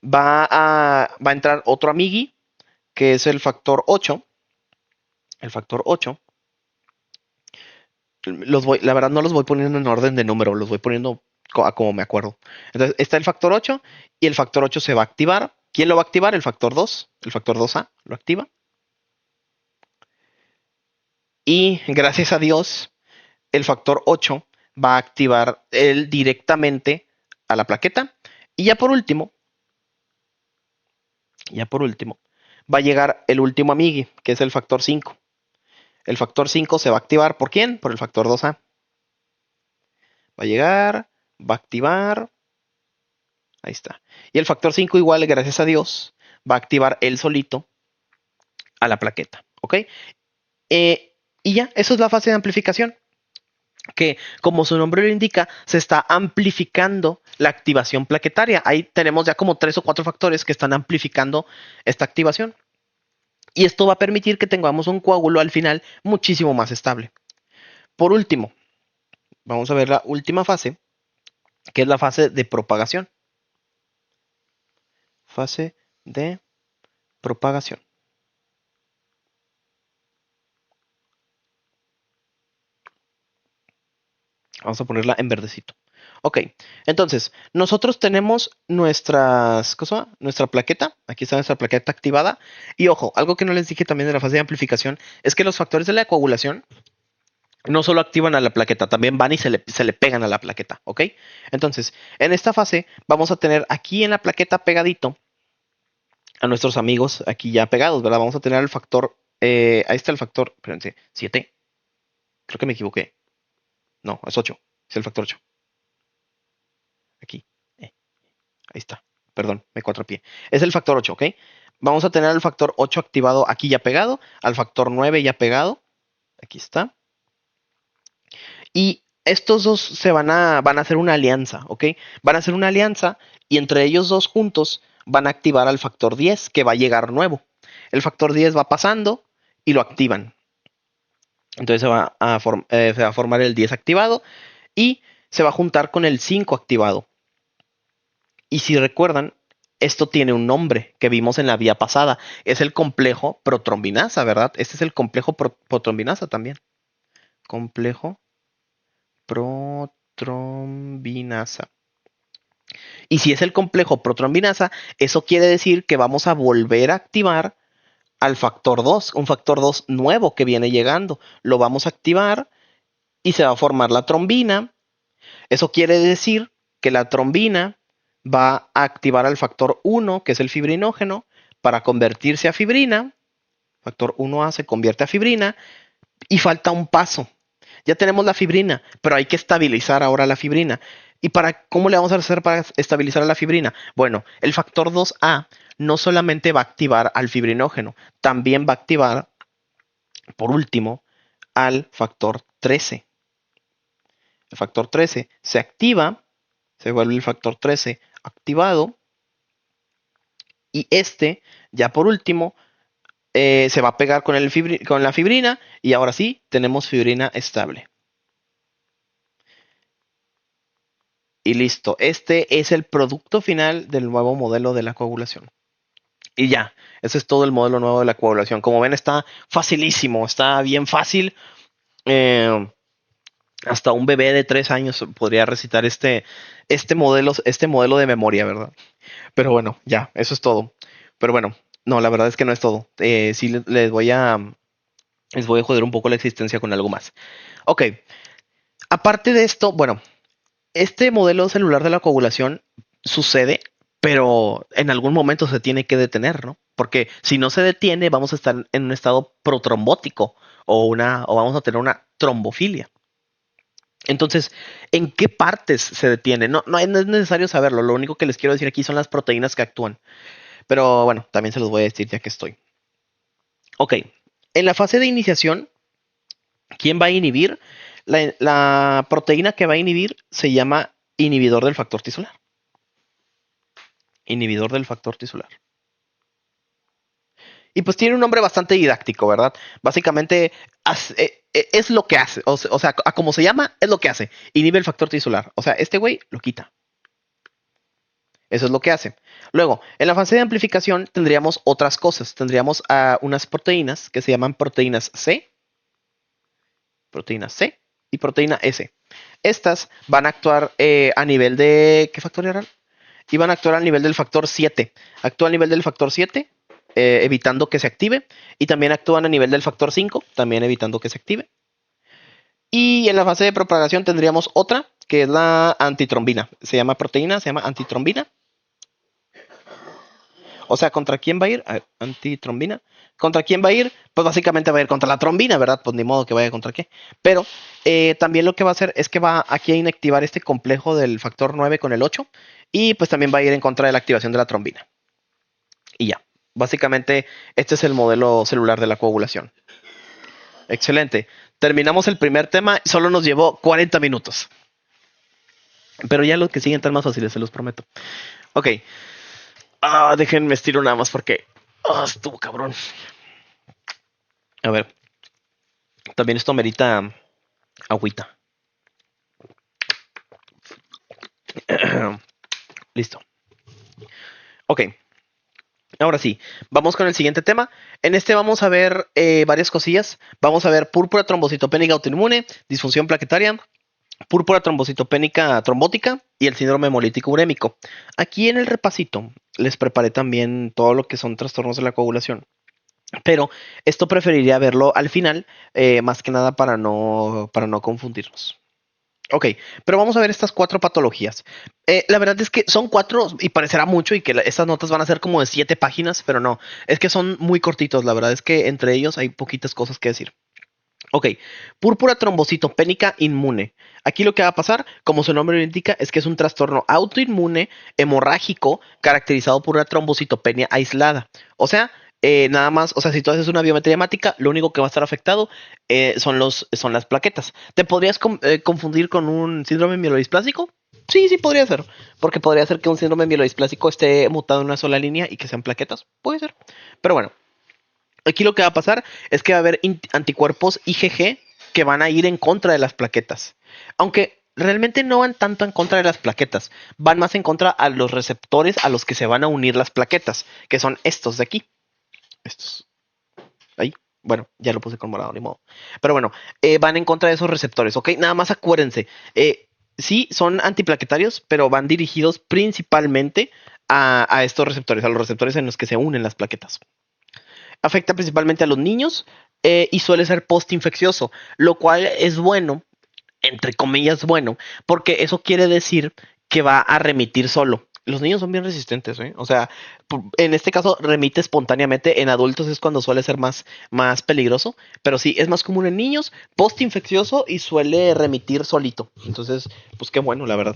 Va a entrar otro amigui, que es el factor 8. El factor 8. La verdad no los voy poniendo en orden de número, los voy poniendo a como me acuerdo. Entonces está el factor 8 y el factor 8 se va a activar. ¿Quién lo va a activar? El factor 2. El factor 2A lo activa. Y gracias a Dios, el factor 8 va a activar él directamente a la plaqueta. Y ya por último, va a llegar el último amigui, que es el factor 5. El factor 5 se va a activar ¿por quién? Por el factor 2A. Va a llegar, va a activar. Ahí está. Y el factor 5 igual, gracias a Dios, va a activar él solito a la plaqueta. ¿Ok? Y ya, eso es la fase de amplificación. Que, como su nombre lo indica, se está amplificando la activación plaquetaria. Ahí tenemos ya como 3 o 4 factores que están amplificando esta activación. Y esto va a permitir que tengamos un coágulo al final muchísimo más estable. Por último, vamos a ver la última fase, que es la fase de propagación. Fase de propagación. Vamos a ponerla en verdecito. Ok, entonces, nosotros tenemos nuestra plaqueta. Aquí está nuestra plaqueta activada. Y ojo, algo que no les dije también de la fase de amplificación es que los factores de la coagulación no solo activan a la plaqueta, también van y se le pegan a la plaqueta. ¿Ok? Entonces, en esta fase vamos a tener aquí en la plaqueta pegadito a nuestros amigos aquí ya pegados, ¿verdad? Vamos a tener el factor, ahí está el factor, espérense, 7. Creo que me equivoqué. No, es 8. Es el factor 8. Aquí. Ahí está. Perdón, me cuatrapié. Es el factor 8, ¿ok? Vamos a tener el factor 8 activado aquí ya pegado, al factor 9 ya pegado. Aquí está. Y estos dos van a hacer una alianza, ¿ok? Van a hacer una alianza y entre ellos dos juntos van a activar al factor 10 que va a llegar nuevo. El factor 10 va pasando y lo activan. Entonces se va a formar el 10 activado y se va a juntar con el 5 activado. Y si recuerdan, esto tiene un nombre que vimos en la vía pasada. Es el complejo protrombinasa, ¿verdad? Este es el complejo protrombinasa también. Complejo protrombinasa. Y si es el complejo protrombinasa, eso quiere decir que vamos a volver a activar al factor 2, un factor 2 nuevo que viene llegando. Lo vamos a activar y se va a formar la trombina. Eso quiere decir que la trombina va a activar al factor 1, que es el fibrinógeno, para convertirse a fibrina. Factor 1A se convierte a fibrina y falta un paso. Ya tenemos la fibrina, pero hay que estabilizar ahora la fibrina. ¿Y cómo le vamos a hacer para estabilizar a la fibrina? Bueno, el factor 2A no solamente va a activar al fibrinógeno, también va a activar, por último, al factor 13. El factor 13 se activa, se vuelve el factor 13 activado, y ya por último, se va a pegar con la fibrina, y ahora sí, tenemos fibrina estable. Y listo, este es el producto final del nuevo modelo de la coagulación. Y ya, ese es todo el modelo nuevo de la coagulación. Como ven, está facilísimo, está bien fácil. Hasta un bebé de 3 años podría recitar este modelo de memoria, ¿verdad? Pero bueno, ya, eso es todo. Pero bueno, no, la verdad es que no es todo. Sí les voy a joder un poco la existencia con algo más. Ok, aparte de esto, bueno, este modelo celular de la coagulación sucede, pero en algún momento se tiene que detener, ¿no? Porque si no se detiene, vamos a estar en un estado protrombótico o vamos a tener una trombofilia. Entonces, ¿en qué partes se detiene? No es necesario saberlo. Lo único que les quiero decir aquí son las proteínas que actúan. Pero bueno, también se los voy a decir ya que estoy. Ok, en la fase de iniciación, ¿quién va a inhibir? La proteína que va a inhibir se llama inhibidor del factor tisular. Inhibidor del factor tisular. Y pues tiene un nombre bastante didáctico, ¿verdad? Básicamente es lo que hace. O sea, a como se llama, es lo que hace. Inhibe el factor tisular. O sea, este güey lo quita. Eso es lo que hace. Luego, en la fase de amplificación tendríamos otras cosas. Tendríamos unas proteínas que se llaman proteína C y proteína S. Estas van a actuar a nivel de... ¿Qué factor eran? Y van a actuar a nivel del factor 7. Actúa a nivel del factor 7, evitando que se active. Y también actúan a nivel del factor 5, también evitando que se active. Y en la fase de propagación tendríamos otra, que es la antitrombina. Se llama antitrombina. O sea, ¿contra quién va a ir? Antitrombina. ¿Contra quién va a ir? Pues básicamente va a ir contra la trombina, ¿verdad? Pues ni modo que vaya contra qué. Pero también lo que va a hacer es que va aquí a inactivar este complejo del factor 9 con el 8. Y pues también va a ir en contra de la activación de la trombina. Y ya. Básicamente, este es el modelo celular de la coagulación. Excelente. Terminamos el primer tema y solo nos llevó 40 minutos. Pero ya los que siguen están más fáciles, se los prometo. Ok. Déjenme estiro nada más porque estuvo cabrón. A ver. También esto merita agüita. Listo. Ok. Ahora sí, vamos con el siguiente tema. En este vamos a ver varias cosillas. Vamos a ver púrpura trombocitopénica autoinmune, disfunción plaquetaria, púrpura trombocitopénica trombótica y el síndrome hemolítico urémico. Aquí en el repasito les preparé también todo lo que son trastornos de la coagulación. Pero esto preferiría verlo al final, más que nada para no confundirnos. Ok, pero vamos a ver estas 4 patologías. La verdad es que son 4 y parecerá mucho y que estas notas van a ser como de 7 páginas, pero no, es que son muy cortitos. La verdad es que entre ellos hay poquitas cosas que decir. Ok, púrpura trombocitopénica inmune. Aquí lo que va a pasar, como su nombre lo indica, es que es un trastorno autoinmune hemorrágico caracterizado por una trombocitopenia aislada. O sea, nada más, o sea, si tú haces una biometría hemática, lo único que va a estar afectado son las plaquetas. ¿Te podrías confundir con un síndrome mielodisplásico? Sí, sí podría ser, porque podría ser que un síndrome mielodisplásico esté mutado en una sola línea y que sean plaquetas, puede ser. Pero bueno, aquí lo que va a pasar es que va a haber anticuerpos IgG que van a ir en contra de las plaquetas. Aunque realmente no van tanto en contra de las plaquetas, van más en contra a los receptores a los que se van a unir las plaquetas, que son estos de aquí. Estos. Ahí. Bueno, ya lo puse con morado, ni modo. Pero bueno, van en contra de esos receptores, ¿ok? Nada más acuérdense. Sí, son antiplaquetarios, pero van dirigidos principalmente a estos receptores, a los receptores en los que se unen las plaquetas. Afecta principalmente a los niños y suele ser postinfeccioso, lo cual es bueno, entre comillas bueno, porque eso quiere decir que va a remitir solo. Los niños son bien resistentes, ¿eh? O sea, en este caso remite espontáneamente, en adultos es cuando suele ser más peligroso, pero sí, es más común en niños, postinfeccioso y suele remitir solito. Entonces, pues qué bueno, la verdad.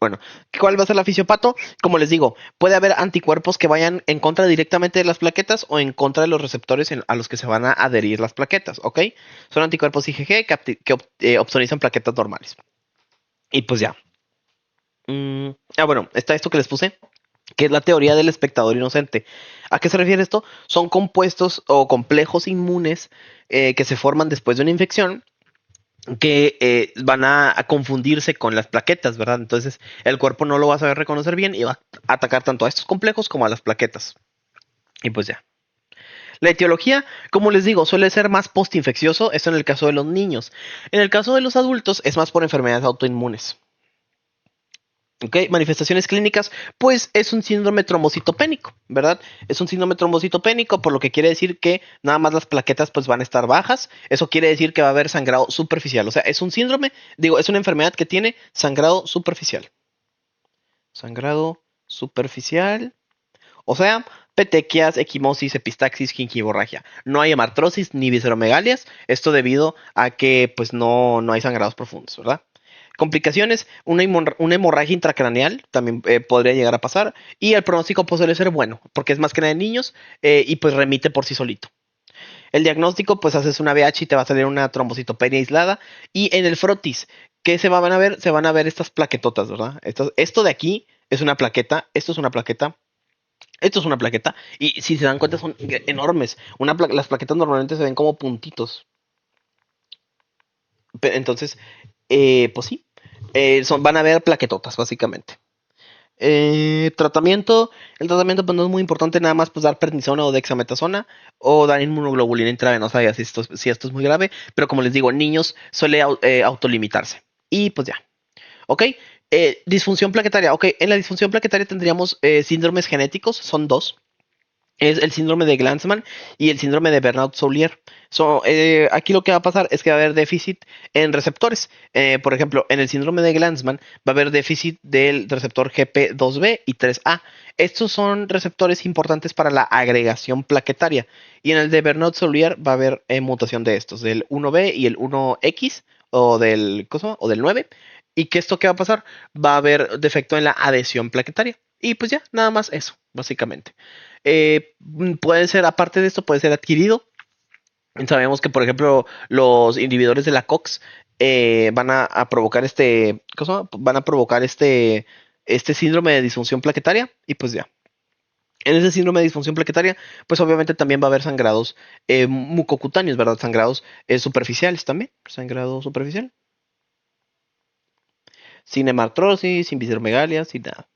Bueno, ¿cuál va a ser la fisiopato? Como les digo, puede haber anticuerpos que vayan en contra directamente de las plaquetas o en contra de los receptores a los que se van a adherir las plaquetas, ¿ok? Son anticuerpos IgG que opsonizan plaquetas normales. Y pues ya. Bueno, está esto que les puse, que es la teoría del espectador inocente. ¿A qué se refiere esto? Son compuestos o complejos inmunes que se forman después de una infección que van a confundirse con las plaquetas, ¿verdad? Entonces el cuerpo no lo va a saber reconocer bien y va a atacar tanto a estos complejos como a las plaquetas. Y pues ya. La etiología, como les digo, suele ser más postinfeccioso, esto en el caso de los niños. En el caso de los adultos es más por enfermedades autoinmunes. ¿Ok? Manifestaciones clínicas, pues es un síndrome trombocitopénico, ¿verdad? Es un síndrome trombocitopénico, por lo que quiere decir que nada más las plaquetas pues van a estar bajas. Eso quiere decir que va a haber sangrado superficial. O sea, es un síndrome, digo, es una enfermedad que tiene sangrado superficial. Sangrado superficial. O sea, petequias, equimosis, epistaxis, gingivorragia. No hay hemartrosis ni visceromegalias. Esto debido a que pues no hay sangrados profundos, ¿verdad? Complicaciones, una hemorragia intracraneal también podría llegar a pasar. Y el pronóstico pues, suele ser bueno, porque es más que nada de niños y pues remite por sí solito. El diagnóstico, pues haces una VH y te va a salir una trombocitopenia aislada. Y en el frotis, ¿qué se van a ver? Se van a ver estas plaquetotas, ¿verdad? Esto de aquí es una plaqueta, esto es una plaqueta, esto es una plaqueta. Y si se dan cuenta son enormes. Las plaquetas normalmente se ven como puntitos. Entonces, pues sí, van a ver plaquetotas, básicamente. Tratamiento, el tratamiento pues no es muy importante, nada más pues dar prednisona o dexametasona o dar inmunoglobulina intravenosa si esto es muy grave, pero como les digo, en niños suele autolimitarse. Y pues ya, ¿ok? Disfunción plaquetaria, ok, en la disfunción plaquetaria tendríamos síndromes genéticos, son dos. Es el síndrome de Glanzmann y el síndrome de Bernard-Soulier. Aquí lo que va a pasar es que va a haber déficit en receptores. Por ejemplo, en el síndrome de Glanzmann va a haber déficit del receptor GP2B y 3A. Estos son receptores importantes para la agregación plaquetaria. Y en el de Bernard-Soulier va a haber mutación de estos, del 1B y el 1X o del 9. ¿Y qué esto qué va a pasar? Va a haber defecto en la adhesión plaquetaria. Y pues ya, nada más eso, básicamente. Puede ser, aparte de esto, puede ser adquirido. Sabemos que, por ejemplo, los inhibidores de la COX van a provocar van a provocar este síndrome de disfunción plaquetaria y pues ya. En ese síndrome de disfunción plaquetaria, pues obviamente también va a haber sangrados mucocutáneos, ¿verdad? Sangrados superficiales también. Sangrado superficial. Sin hemartrosis, sin visceromegalia, sin nada.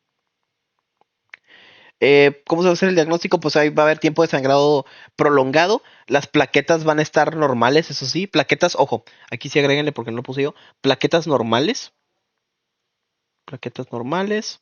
¿Cómo se va a hacer el diagnóstico? Pues ahí va a haber tiempo de sangrado prolongado. Las plaquetas van a estar normales, eso sí. Plaquetas, ojo, aquí sí agréguenle porque no lo puse yo. Plaquetas normales. Plaquetas normales.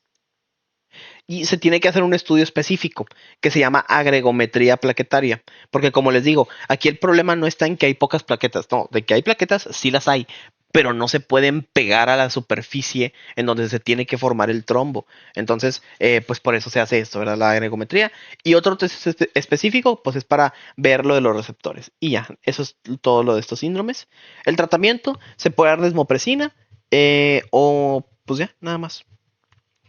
Y se tiene que hacer un estudio específico que se llama agregometría plaquetaria. Porque como les digo, aquí el problema no está en que hay pocas plaquetas. No, de que hay plaquetas, sí las hay. Pero no se pueden pegar a la superficie en donde se tiene que formar el trombo. Entonces, pues por eso se hace esto, ¿verdad? La agregometría. Y otro test específico, pues es para ver lo de los receptores. Y ya, eso es todo lo de estos síndromes. El tratamiento se puede dar desmopresina o pues ya, nada más.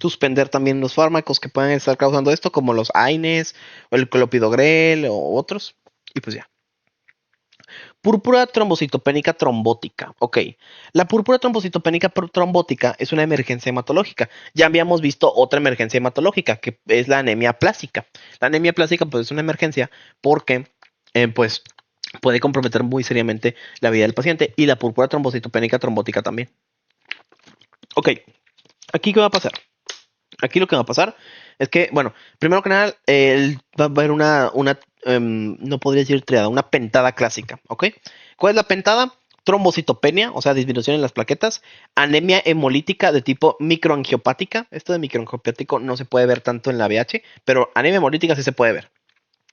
suspender también los fármacos que pueden estar causando esto, como los AINES o el clopidogrel o otros. Y pues ya. Púrpura trombocitopénica trombótica. Ok. La púrpura trombocitopénica trombótica es una emergencia hematológica. Ya habíamos visto otra emergencia hematológica, que es la anemia plástica. La anemia plástica pues, es una emergencia porque pues, puede comprometer muy seriamente la vida del paciente. Y la púrpura trombocitopénica trombótica también. Ok. ¿Aquí qué va a pasar? Aquí lo que va a pasar es que, bueno, primero que nada, va a haber no podría decir triada, una pentada clásica, ¿ok? ¿Cuál es la pentada? Trombocitopenia, o sea, disminución en las plaquetas, anemia hemolítica de tipo microangiopática. Esto de microangiopático no se puede ver tanto en la VH, pero anemia hemolítica sí se puede ver.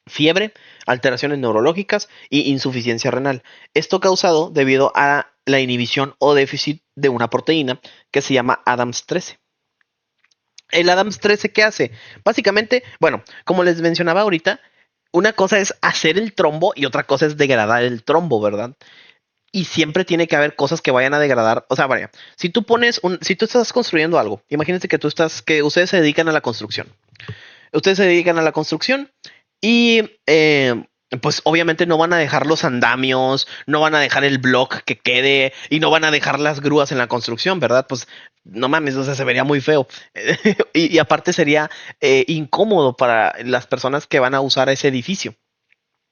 Fiebre, alteraciones neurológicas y insuficiencia renal. Esto causado debido a la inhibición o déficit de una proteína que se llama ADAMS13. El Adams 13, ¿qué hace? Básicamente, bueno, como les mencionaba ahorita, una cosa es hacer el trombo y otra cosa es degradar el trombo, ¿verdad? Y siempre tiene que haber cosas que vayan a degradar. O sea, vaya, si tú estás construyendo algo, imagínense que ustedes se dedican a la construcción. Ustedes se dedican a la construcción y pues obviamente no van a dejar los andamios, no van a dejar el block que quede y no van a dejar las grúas en la construcción, ¿verdad? Pues no mames, o sea, se vería muy feo. Y aparte sería incómodo para las personas que van a usar ese edificio.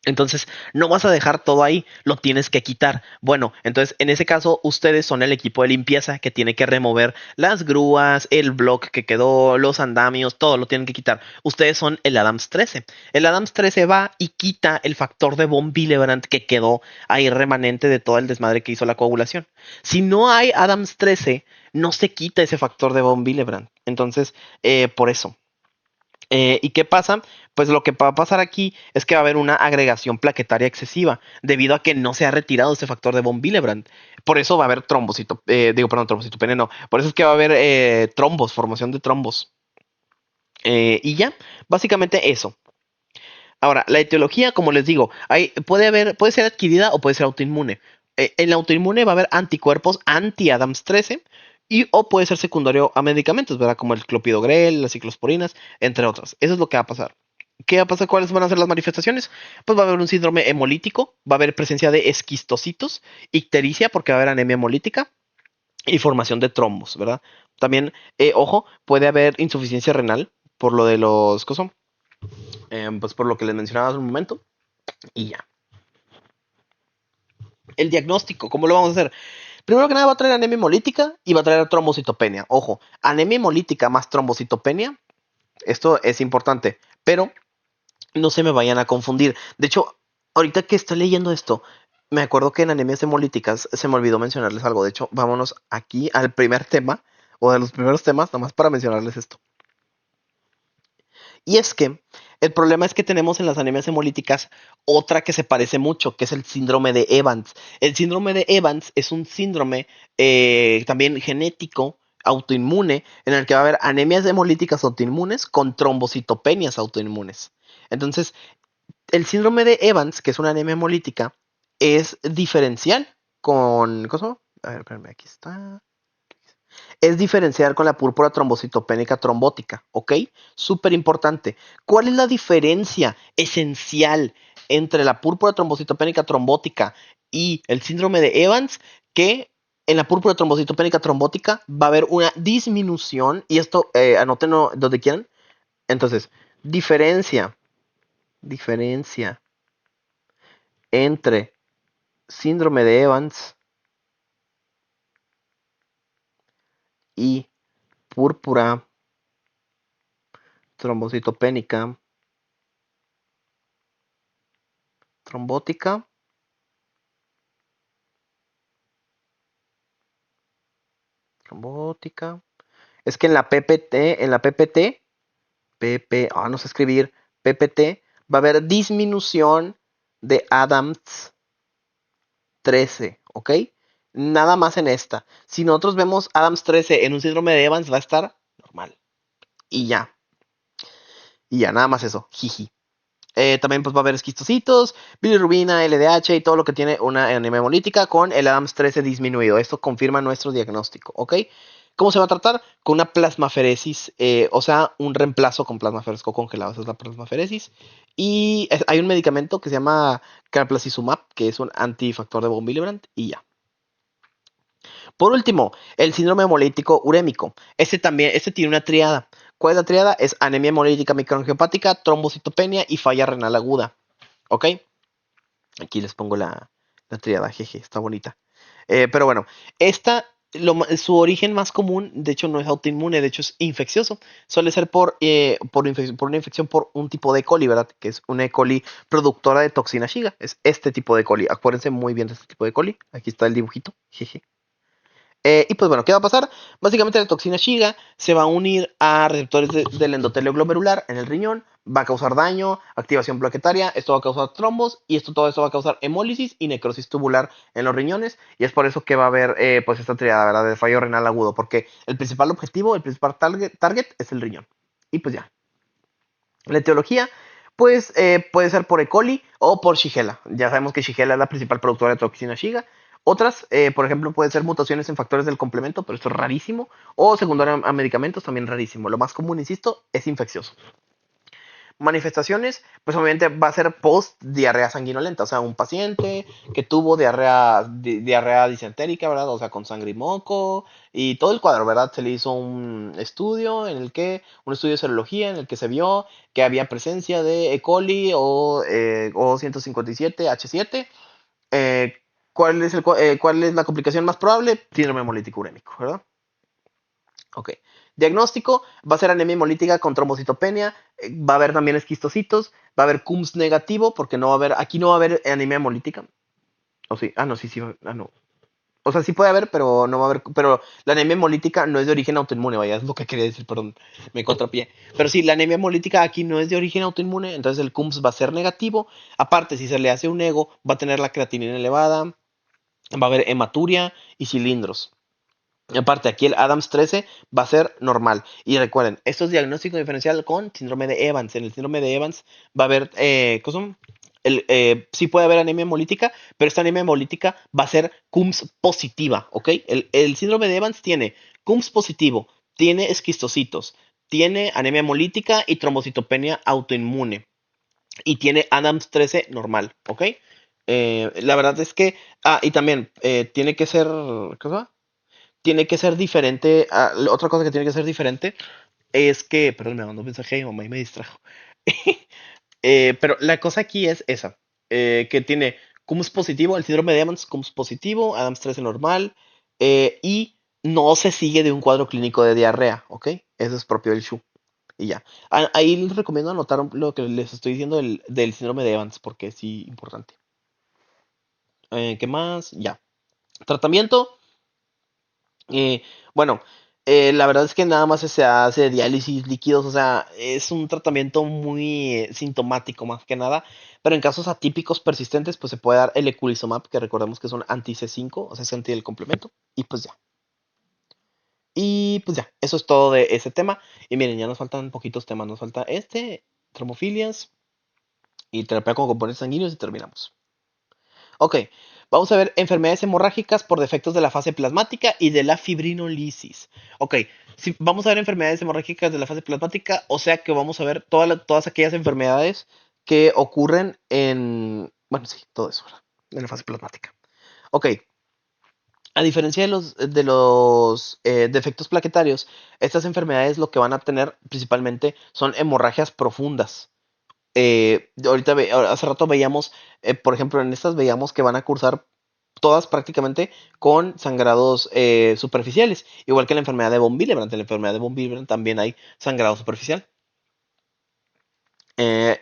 Entonces, no vas a dejar todo ahí, lo tienes que quitar. Bueno, entonces en ese caso, ustedes son el equipo de limpieza que tiene que remover las grúas, el block que quedó, los andamios, todo lo tienen que quitar. Ustedes son el Adams 13. El Adams 13 va y quita el factor de von Willebrand que quedó ahí remanente de todo el desmadre que hizo la coagulación. Si no hay Adams 13, no se quita ese factor de von Willebrand. Entonces, por eso. ¿Y qué pasa? Pues lo que va a pasar aquí es que va a haber una agregación plaquetaria excesiva debido a que no se ha retirado ese factor de von Willebrand. Por eso va a haber trombocitopenia no. Por eso es que va a haber trombos, formación de trombos. Y ya, básicamente eso. Ahora, la etiología, como les digo, puede ser adquirida o puede ser autoinmune. En la autoinmune va a haber anticuerpos anti-Adams 13 y o puede ser secundario a medicamentos, ¿verdad? Como el clopidogrel, las ciclosporinas, entre otras. Eso es lo que va a pasar. ¿Qué va a pasar? ¿Cuáles van a ser las manifestaciones? Pues va a haber un síndrome hemolítico, va a haber presencia de esquistocitos, ictericia porque va a haber anemia hemolítica y formación de trombos, ¿verdad? También, ojo, puede haber insuficiencia renal por lo de los, ¿cómo son? Pues por lo que les mencionaba hace un momento y ya. El diagnóstico, ¿cómo lo vamos a hacer? Primero que nada va a traer anemia hemolítica y va a traer trombocitopenia. Ojo, anemia hemolítica más trombocitopenia, esto es importante, pero no se me vayan a confundir. De hecho, ahorita que estoy leyendo esto, me acuerdo que en anemias hemolíticas se me olvidó mencionarles algo. De hecho, vámonos aquí al primer tema, o de los primeros temas, nada más para mencionarles esto. Y es que el problema es que tenemos en las anemias hemolíticas otra que se parece mucho, que es el síndrome de Evans. El síndrome de Evans es un síndrome también genético, autoinmune, en el que va a haber anemias hemolíticas autoinmunes con trombocitopenias autoinmunes. Entonces, el síndrome de Evans, que es una anemia hemolítica, es diferencial con... ¿Cómo? A ver, espérame, aquí está. Es diferenciar con la púrpura trombocitopénica trombótica, ¿ok? Súper importante. ¿Cuál es la diferencia esencial entre la púrpura trombocitopénica trombótica y el síndrome de Evans? Que en la púrpura trombocitopénica trombótica va a haber una disminución, y esto anótenlo donde quieran. Entonces, diferencia entre síndrome de Evans y púrpura trombocitopénica trombótica. Trombótica. Es que en la no sé escribir, PPT, va a haber disminución de Adams 13, ¿ok? Nada más en esta. Si nosotros vemos Adams 13 en un síndrome de Evans, va a estar normal. Y ya. Y ya, nada más eso. Jiji. También pues va a haber esquistocitos, bilirrubina, LDH y todo lo que tiene una anemia hemolítica con el Adams 13 disminuido. Esto confirma nuestro diagnóstico, ¿ok? ¿Cómo se va a tratar? Con una plasmaferesis, o sea, un reemplazo con plasma fresco congelado. Esa es la plasmaferesis. Y hay un medicamento que se llama carfilzomib, que es un antifactor de von Willebrand, y ya. Por último, el síndrome hemolítico urémico. Este tiene una triada. ¿Cuál es la triada? Es anemia hemolítica microangiopática, trombocitopenia y falla renal aguda. ¿Ok? Aquí les pongo la triada, jeje, está bonita. Pero bueno, esta, su origen más común, de hecho, no es autoinmune, de hecho es infeccioso. Suele ser por una infección por un tipo de E. coli, ¿verdad? Que es una E. coli productora de toxina Shiga. Es este tipo de E. coli. Acuérdense muy bien de este tipo de E. coli. Aquí está el dibujito, jeje. Y pues bueno, ¿qué va a pasar? Básicamente la toxina Shiga se va a unir a receptores del endotelio glomerular en el riñón, va a causar daño, activación plaquetaria, esto va a causar trombos y todo esto va a causar hemólisis y necrosis tubular en los riñones y es por eso que va a haber pues esta triada, ¿verdad? De fallo renal agudo, porque el principal objetivo, el principal target es el riñón. Y pues ya. La etiología, pues puede ser por E. coli o por Shigella. Ya sabemos que Shigella es la principal productora de toxina Shiga. Otras, por ejemplo, pueden ser mutaciones en factores del complemento, pero esto es rarísimo. O secundaria a medicamentos, también rarísimo. Lo más común, insisto, es infeccioso. Manifestaciones, pues obviamente va a ser post diarrea sanguinolenta, o sea, un paciente que tuvo diarrea disentérica, ¿verdad? O sea, con sangre y moco y todo el cuadro, ¿verdad? Se le hizo un estudio un estudio de serología en el que se vio que había presencia de E. coli o 157 H7. Eh, ¿Cuál es la complicación más probable? Síndrome hemolítico urémico, ¿verdad? Ok. Diagnóstico, va a ser anemia hemolítica con trombocitopenia, va a haber también esquistocitos, va a haber CUMS negativo, porque aquí no va a haber anemia hemolítica. O sí, no, sí, no. O sea, sí puede haber, pero no va a haber, pero la anemia hemolítica no es de origen autoinmune, vaya, es lo que quería decir, perdón, me contrapié. Pero sí, la anemia hemolítica aquí no es de origen autoinmune, entonces el CUMS va a ser negativo. Aparte, si se le hace un ego, va a tener la creatinina elevada, va a haber hematuria y cilindros. Y aparte, aquí el Adams 13 va a ser normal. Y recuerden, esto es diagnóstico diferencial con síndrome de Evans. En el síndrome de Evans va a haber, sí puede haber anemia hemolítica, pero esta anemia hemolítica va a ser CUMS positiva, ¿ok? El síndrome de Evans tiene CUMS positivo, tiene esquistocitos, tiene anemia hemolítica y trombocitopenia autoinmune. Y tiene Adams 13 normal, ¿ok? La verdad es que, y también tiene que ser, ¿qué se llama? Tiene que ser diferente. Otra cosa que tiene que ser diferente es que, perdón, me mandó un mensaje a mi mamá y me distrajo. Pero la cosa aquí es esa, que tiene CUMS positivo, el síndrome de Evans, CUMS positivo, Adams 13 normal, y no se sigue de un cuadro clínico de diarrea, ¿ok? Eso es propio del SHU. Y ya. Ahí les recomiendo anotar lo que les estoy diciendo del síndrome de Evans, porque es sí importante. ¿Qué más? Ya. Tratamiento. Eh, bueno, la verdad es que nada más se hace diálisis líquidos, o sea, es un tratamiento muy sintomático más que nada, pero en casos atípicos persistentes, pues se puede dar el eculizumab, que recordemos que es un anti-C5, o sea, es anti del complemento, y pues ya. Y pues ya, eso es todo de ese tema. Y miren, ya nos faltan poquitos temas, nos falta tromofilias y terapia con componentes sanguíneos y terminamos. Ok, vamos a ver enfermedades hemorrágicas por defectos de la fase plasmática y de la fibrinolisis. Ok, si vamos a ver enfermedades hemorrágicas de la fase plasmática, o sea que vamos a ver todas aquellas enfermedades que ocurren bueno, sí, todo eso, ¿verdad? En la fase plasmática. Ok, a diferencia de los defectos plaquetarios, estas enfermedades lo que van a tener principalmente son hemorragias profundas. Hace rato veíamos, por ejemplo, en estas veíamos que van a cursar todas prácticamente con sangrados superficiales, igual que la enfermedad de von Willebrand. En la enfermedad de von Willebrand también hay sangrado superficial.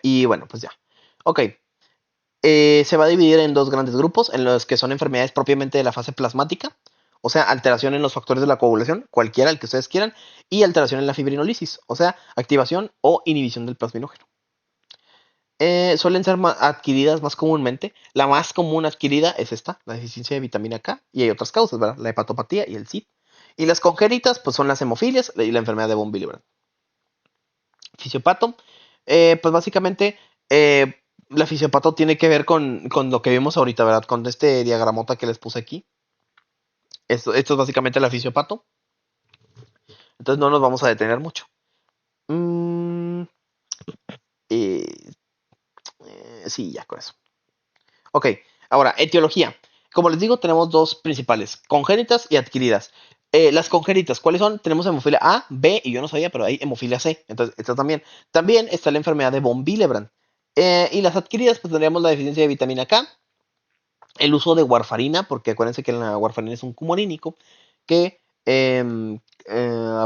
Y bueno, pues ya. Ok. Se va a dividir en dos grandes grupos, en los que son enfermedades propiamente de la fase plasmática, o sea, alteración en los factores de la coagulación, cualquiera el que ustedes quieran, y alteración en la fibrinolisis, o sea, activación o inhibición del plasminógeno. Suelen ser adquiridas más comúnmente. La más común adquirida es esta, la deficiencia de vitamina K, y hay otras causas, ¿verdad? La hepatopatía y el SID. Y las congénitas, pues son las hemofilias y la enfermedad de von Willebrand. Fisiopato, pues básicamente la fisiopato tiene que ver con lo que vimos ahorita, ¿verdad? Con este diagramota que les puse aquí. Esto es básicamente la fisiopato. Entonces no nos vamos a detener mucho. Mm, eh, sí, ya con eso. Ok, ahora, etiología. Como les digo, tenemos dos principales, congénitas y adquiridas. Las congénitas, ¿cuáles son? Tenemos hemofilia A, B, y yo no sabía, pero hay hemofilia C. Entonces, esto también. También está la enfermedad de von Willebrand. Y las adquiridas, pues tendríamos la deficiencia de vitamina K, el uso de warfarina, porque acuérdense que la warfarina es un cumorínico que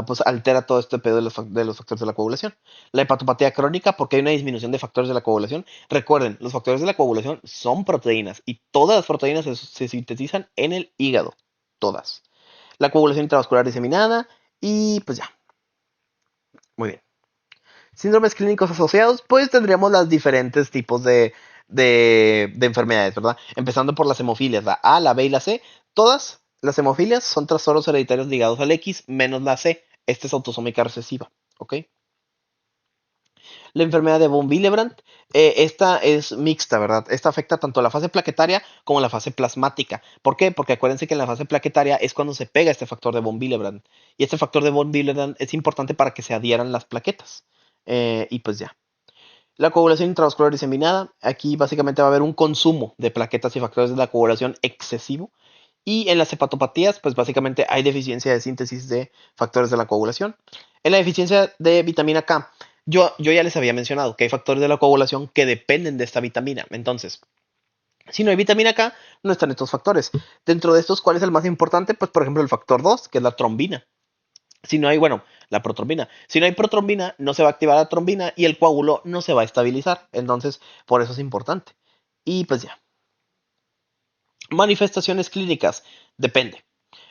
pues altera todo este pedo de de los factores de la coagulación. La hepatopatía crónica, porque hay una disminución de factores de la coagulación. Recuerden, los factores de la coagulación son proteínas y todas las proteínas se sintetizan en el hígado. Todas. La coagulación intravascular diseminada y pues ya, muy bien. Síndromes clínicos asociados, pues tendríamos los diferentes tipos de enfermedades, ¿verdad? Empezando por las hemofilias, la A, la B y la C. Todas las hemofilias son trastornos hereditarios ligados al X, menos la C. Esta es autosómica recesiva, ¿ok? La enfermedad de von Willebrand, esta es mixta, ¿verdad? Esta afecta tanto la fase plaquetaria como la fase plasmática. ¿Por qué? Porque acuérdense que en la fase plaquetaria es cuando se pega este factor de von Willebrand. Y este factor de von Willebrand es importante para que se adhieran las plaquetas. Y pues ya. La coagulación intravascular diseminada, aquí básicamente va a haber un consumo de plaquetas y factores de la coagulación excesivo. Y en las hepatopatías, pues básicamente hay deficiencia de síntesis de factores de la coagulación. En la deficiencia de vitamina K, yo ya les había mencionado que hay factores de la coagulación que dependen de esta vitamina. Entonces, si no hay vitamina K, no están estos factores. Dentro de estos, ¿cuál es el más importante? Pues por ejemplo el factor 2, que es la trombina. Si no hay, bueno, la protrombina. Si no hay protrombina, no se va a activar la trombina y el coágulo no se va a estabilizar. Entonces, por eso es importante. Y pues ya. Manifestaciones clínicas. Depende.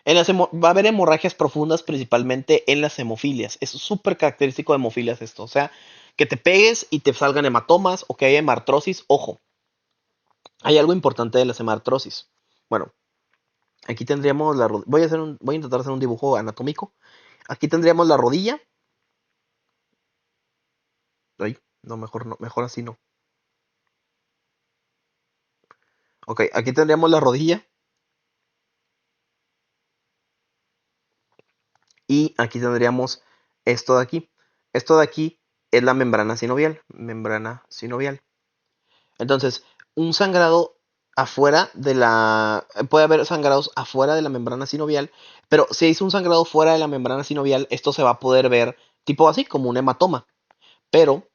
Va a haber hemorragias profundas principalmente en las hemofilias. Es súper característico de hemofilias esto. O sea, que te pegues y te salgan hematomas o que haya hemartrosis. Ojo, hay algo importante de las hemartrosis. Bueno, aquí tendríamos la rodilla. Voy a intentar hacer un dibujo anatómico. Aquí tendríamos la rodilla. Ay, no, mejor no, mejor así no. Ok, aquí tendríamos la rodilla y aquí tendríamos esto de aquí. Esto de aquí es la membrana sinovial. Membrana sinovial. Entonces, un sangrado afuera de la... Puede haber sangrados afuera de la membrana sinovial, pero si es un sangrado fuera de la membrana sinovial, esto se va a poder ver tipo así, como un hematoma. Pero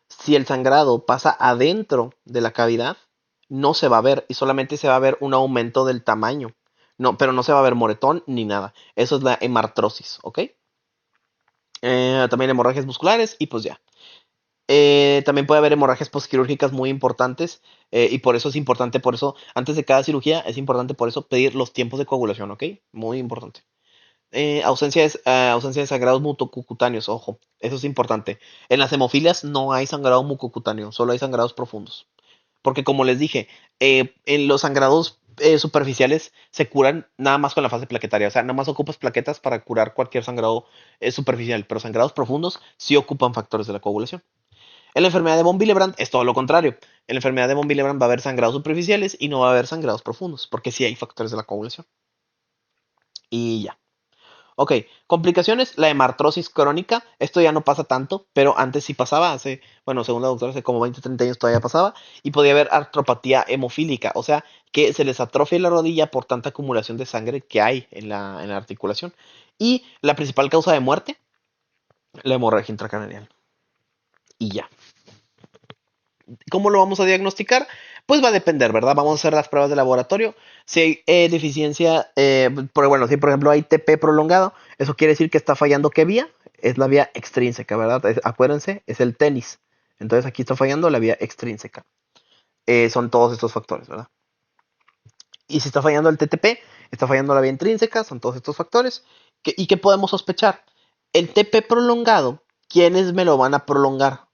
si el sangrado pasa adentro de la cavidad, no se va a ver y solamente se va a ver un aumento del tamaño. No, pero no se va a ver moretón ni nada. Eso es la hemartrosis, ¿ok? También hemorragias musculares y pues ya. También puede haber hemorragias postquirúrgicas muy importantes y por eso es importante, por eso antes de cada cirugía es importante por eso pedir los tiempos de coagulación, ¿ok? Muy importante. Ausencia de sangrados mucocutáneos, ojo, eso es importante. En las hemofilias no hay sangrado mucocutáneo, solo hay sangrados profundos. Porque como les dije, en los sangrados superficiales se curan nada más con la fase plaquetaria. O sea, nada más ocupas plaquetas para curar cualquier sangrado superficial. Pero sangrados profundos sí ocupan factores de la coagulación. En la enfermedad de von Willebrand es todo lo contrario. En la enfermedad de von Willebrand va a haber sangrados superficiales y no va a haber sangrados profundos. Porque sí hay factores de la coagulación. Y ya. Ok, complicaciones, la hemartrosis crónica, esto ya no pasa tanto, pero antes sí pasaba, bueno, según la doctora, hace como 20, 30 años todavía pasaba, y podía haber artropatía hemofílica, o sea, que se les atrofia la rodilla por tanta acumulación de sangre que hay en la articulación. Y la principal causa de muerte, la hemorragia intracraneal. Y ya. ¿Cómo lo vamos a diagnosticar? Pues va a depender, ¿verdad? Vamos a hacer las pruebas de laboratorio. Si hay deficiencia, bueno, si por ejemplo hay TP prolongado, eso quiere decir que está fallando ¿qué vía? Es la vía extrínseca, ¿verdad? Acuérdense, es el tenis. Entonces aquí está fallando la vía extrínseca. Son todos estos factores, ¿verdad? Y si está fallando el TTP, está fallando la vía intrínseca, son todos estos factores. ¿Y qué podemos sospechar? El TP prolongado, ¿quiénes me lo van a prolongar?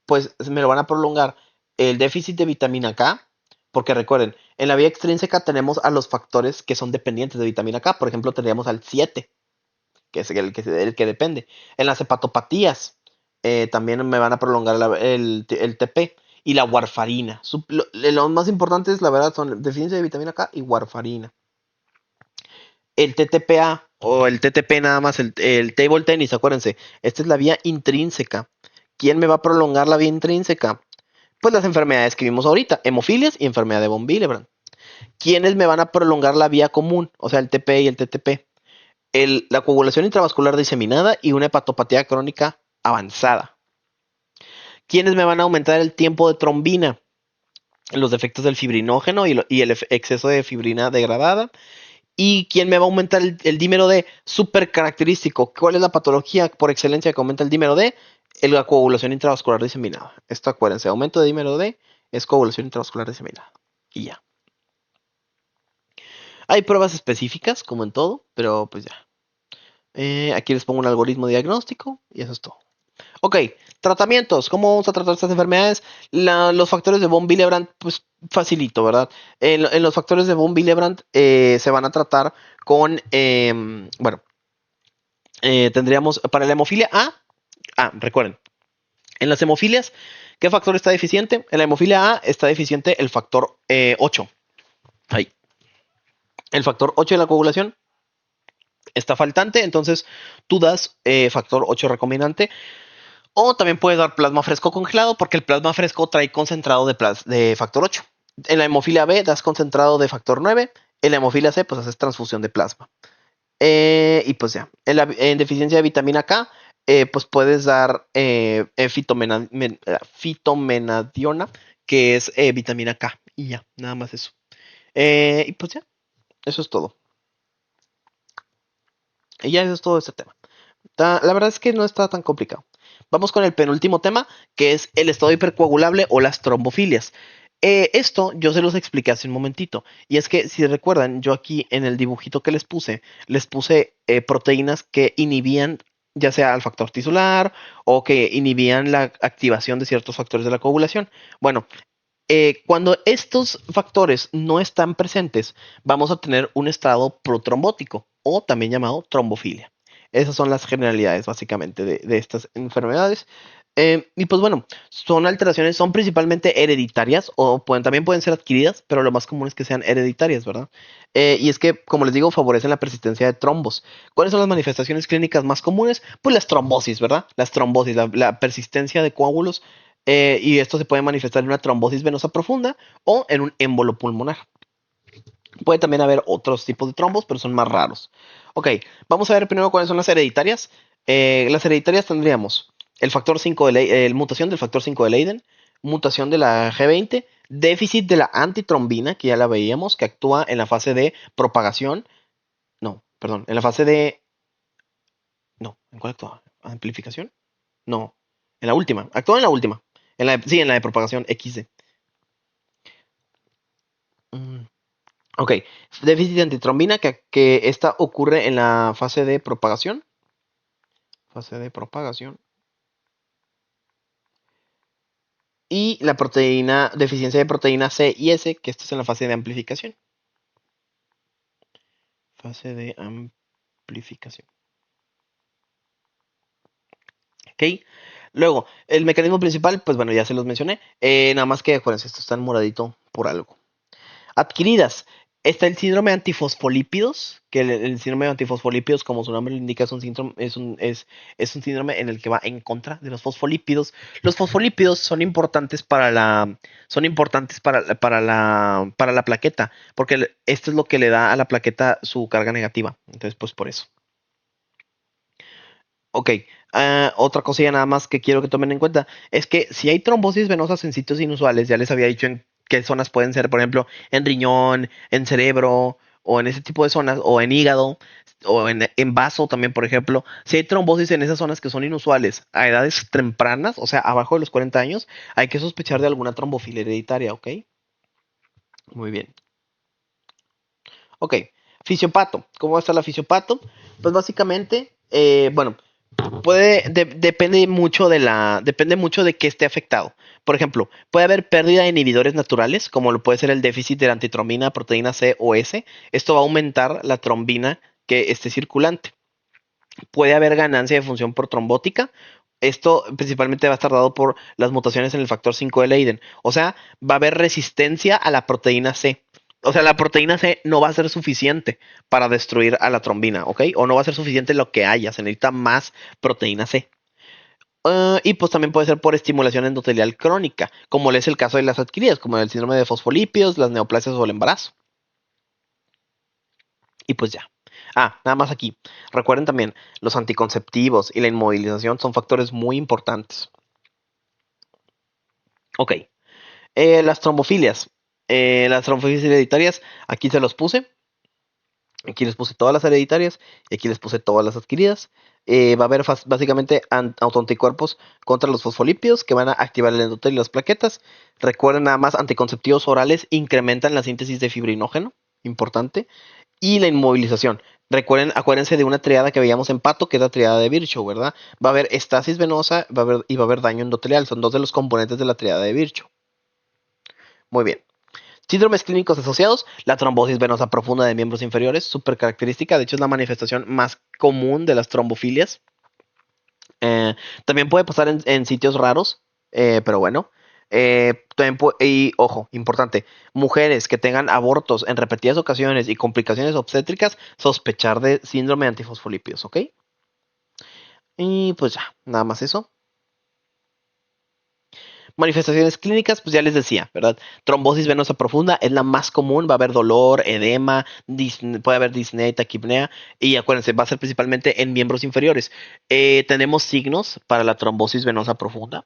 Pues me lo van a prolongar el déficit de vitamina K, porque recuerden, en la vía extrínseca tenemos a los factores que son dependientes de vitamina K, por ejemplo, tendríamos al 7, que es el que depende. En las hepatopatías también me van a prolongar el TP y la warfarina. Lo más importantes, la verdad, son deficiencia de vitamina K y warfarina. El TTPA o el TTP nada más, el table tennis, acuérdense, esta es la vía intrínseca. ¿Quién me va a prolongar la vía intrínseca? Pues las enfermedades que vimos ahorita, hemofilias y enfermedad de von Willebrand. ¿Quiénes me van a prolongar la vía común? O sea, el TP y el TTP. La coagulación intravascular diseminada y una hepatopatía crónica avanzada. ¿Quiénes me van a aumentar el tiempo de trombina? Los defectos del fibrinógeno y el exceso de fibrina degradada. ¿Y quién me va a aumentar el dímero D? Súper característico. ¿Cuál es la patología por excelencia que aumenta el dímero D? La coagulación intravascular diseminada. Esto acuérdense, aumento de dímero D es coagulación intravascular diseminada. Y ya. Hay pruebas específicas, como en todo, pero pues ya. Aquí les pongo un algoritmo diagnóstico y eso es todo. Ok, tratamientos. ¿Cómo vamos a tratar estas enfermedades? Los factores de von Willebrand, pues facilito, ¿verdad? En los factores de von Willebrand se van a tratar con, bueno, tendríamos para la hemofilia A. Recuerden, en las hemofilias, ¿qué factor está deficiente? En la hemofilia A está deficiente el factor 8. Ahí. El factor 8 de la coagulación está faltante, entonces tú das factor 8 recombinante. O también puedes dar plasma fresco congelado porque el plasma fresco trae concentrado de factor 8. En la hemofilia B das concentrado de factor 9. En la hemofilia C pues haces transfusión de plasma. Y pues ya, en deficiencia de vitamina K, pues puedes dar fitomenadiona, que es vitamina K. Y ya, nada más eso. Y pues ya, eso es todo. Y ya eso es todo este tema. La verdad es que no está tan complicado. Vamos con el penúltimo tema, que es el estado hipercoagulable o las trombofilias. Esto yo se los expliqué hace un momentito. Y es que, si recuerdan, yo aquí en el dibujito que les puse proteínas que inhibían ya sea al factor tisular o que inhibían la activación de ciertos factores de la coagulación. Bueno, cuando estos factores no están presentes, vamos a tener un estado protrombótico o también llamado trombofilia. Esas son las generalidades básicamente de estas enfermedades. Y pues bueno, son alteraciones, son principalmente hereditarias o también pueden ser adquiridas, pero lo más común es que sean hereditarias, ¿verdad? Y es que, como les digo, favorecen la persistencia de trombos. ¿Cuáles son las manifestaciones clínicas más comunes? Pues las trombosis, ¿verdad? Las trombosis, la persistencia de coágulos y esto se puede manifestar en una trombosis venosa profunda o en un émbolo pulmonar. Puede también haber otros tipos de trombos, pero son más raros. Ok, vamos a ver primero cuáles son las hereditarias. Las hereditarias tendríamos el factor 5 de mutación del factor 5 de Leiden, mutación de la G20, déficit de la antitrombina, que ya la veíamos, que actúa en la fase de propagación. No, perdón, en la fase de... No, ¿en cuál actúa? ¿Amplificación? No, en la última. Actúa en la última. Sí, en la de propagación XD. Mm, ok, déficit de antitrombina, que esta ocurre en la fase de propagación. Fase de propagación. Y la proteína, deficiencia de proteína C y S, que esto es en la fase de amplificación. Fase de amplificación. Ok. Luego, el mecanismo principal, pues bueno, ya se los mencioné. Nada más que, acuérdense, esto está en moradito por algo. Adquiridas. Está el síndrome de antifosfolípidos, que el síndrome de antifosfolípidos, como su nombre lo indica, es un síndrome, es un síndrome en el que va en contra de los fosfolípidos. Los fosfolípidos son importantes para la plaqueta, porque esto es lo que le da a la plaqueta su carga negativa. Entonces, pues por eso. Ok, otra cosilla nada más que quiero que tomen en cuenta es que si hay trombosis venosas en sitios inusuales, ya les había dicho en qué zonas pueden ser, por ejemplo, en riñón, en cerebro, o en ese tipo de zonas, o en hígado, o en vaso también, por ejemplo. Si hay trombosis en esas zonas que son inusuales a edades tempranas, o sea, abajo de los 40 años, hay que sospechar de alguna trombofilia hereditaria, ¿ok? Muy bien. Ok, fisiopato. ¿Cómo va a estar la fisiopato? Pues básicamente, bueno, depende mucho de qué esté afectado. Por ejemplo, puede haber pérdida de inhibidores naturales, como lo puede ser el déficit de la antitrombina, proteína C o S. Esto va a aumentar la trombina que esté circulante. Puede haber ganancia de función por trombótica. Esto principalmente va a estar dado por las mutaciones en el factor 5 de Leiden. O sea, va a haber resistencia a la proteína C. O sea, la proteína C no va a ser suficiente para destruir a la trombina, ¿ok? O no va a ser suficiente lo que haya, se necesita más proteína C. Y pues también puede ser por estimulación endotelial crónica, como es el caso de las adquiridas, como el síndrome de fosfolípidos, las neoplasias o el embarazo. Y pues ya. Nada más aquí. Recuerden también, los anticonceptivos y la inmovilización son factores muy importantes. Ok. Las trombofilias. Las trombofilias hereditarias, aquí se los puse. Aquí les puse todas las hereditarias y aquí les puse todas las adquiridas. Va a haber básicamente autoanticuerpos contra los fosfolípidos que van a activar el endotelio y las plaquetas. Recuerden nada más, anticonceptivos orales incrementan la síntesis de fibrinógeno, importante, y la inmovilización. Recuerden, acuérdense de una triada que veíamos en pato, que es la triada de Virchow, ¿verdad? Va a haber estasis venosa y va a haber daño endotelial. Son dos de los componentes de la triada de Virchow. Muy bien. Síndromes clínicos asociados, la trombosis venosa profunda de miembros inferiores, súper característica, de hecho es la manifestación más común de las trombofilias. Eh, También puede pasar en sitios raros, pero bueno. Y ojo, importante, mujeres que tengan abortos en repetidas ocasiones y complicaciones obstétricas, sospechar de síndrome de antifosfolípidos, ¿ok? Y pues ya, nada más eso. Manifestaciones clínicas, pues ya les decía, ¿verdad? Trombosis venosa profunda es la más común, va a haber dolor, edema, puede haber disnea y taquipnea, y acuérdense, va a ser principalmente en miembros inferiores. Tenemos signos para la trombosis venosa profunda.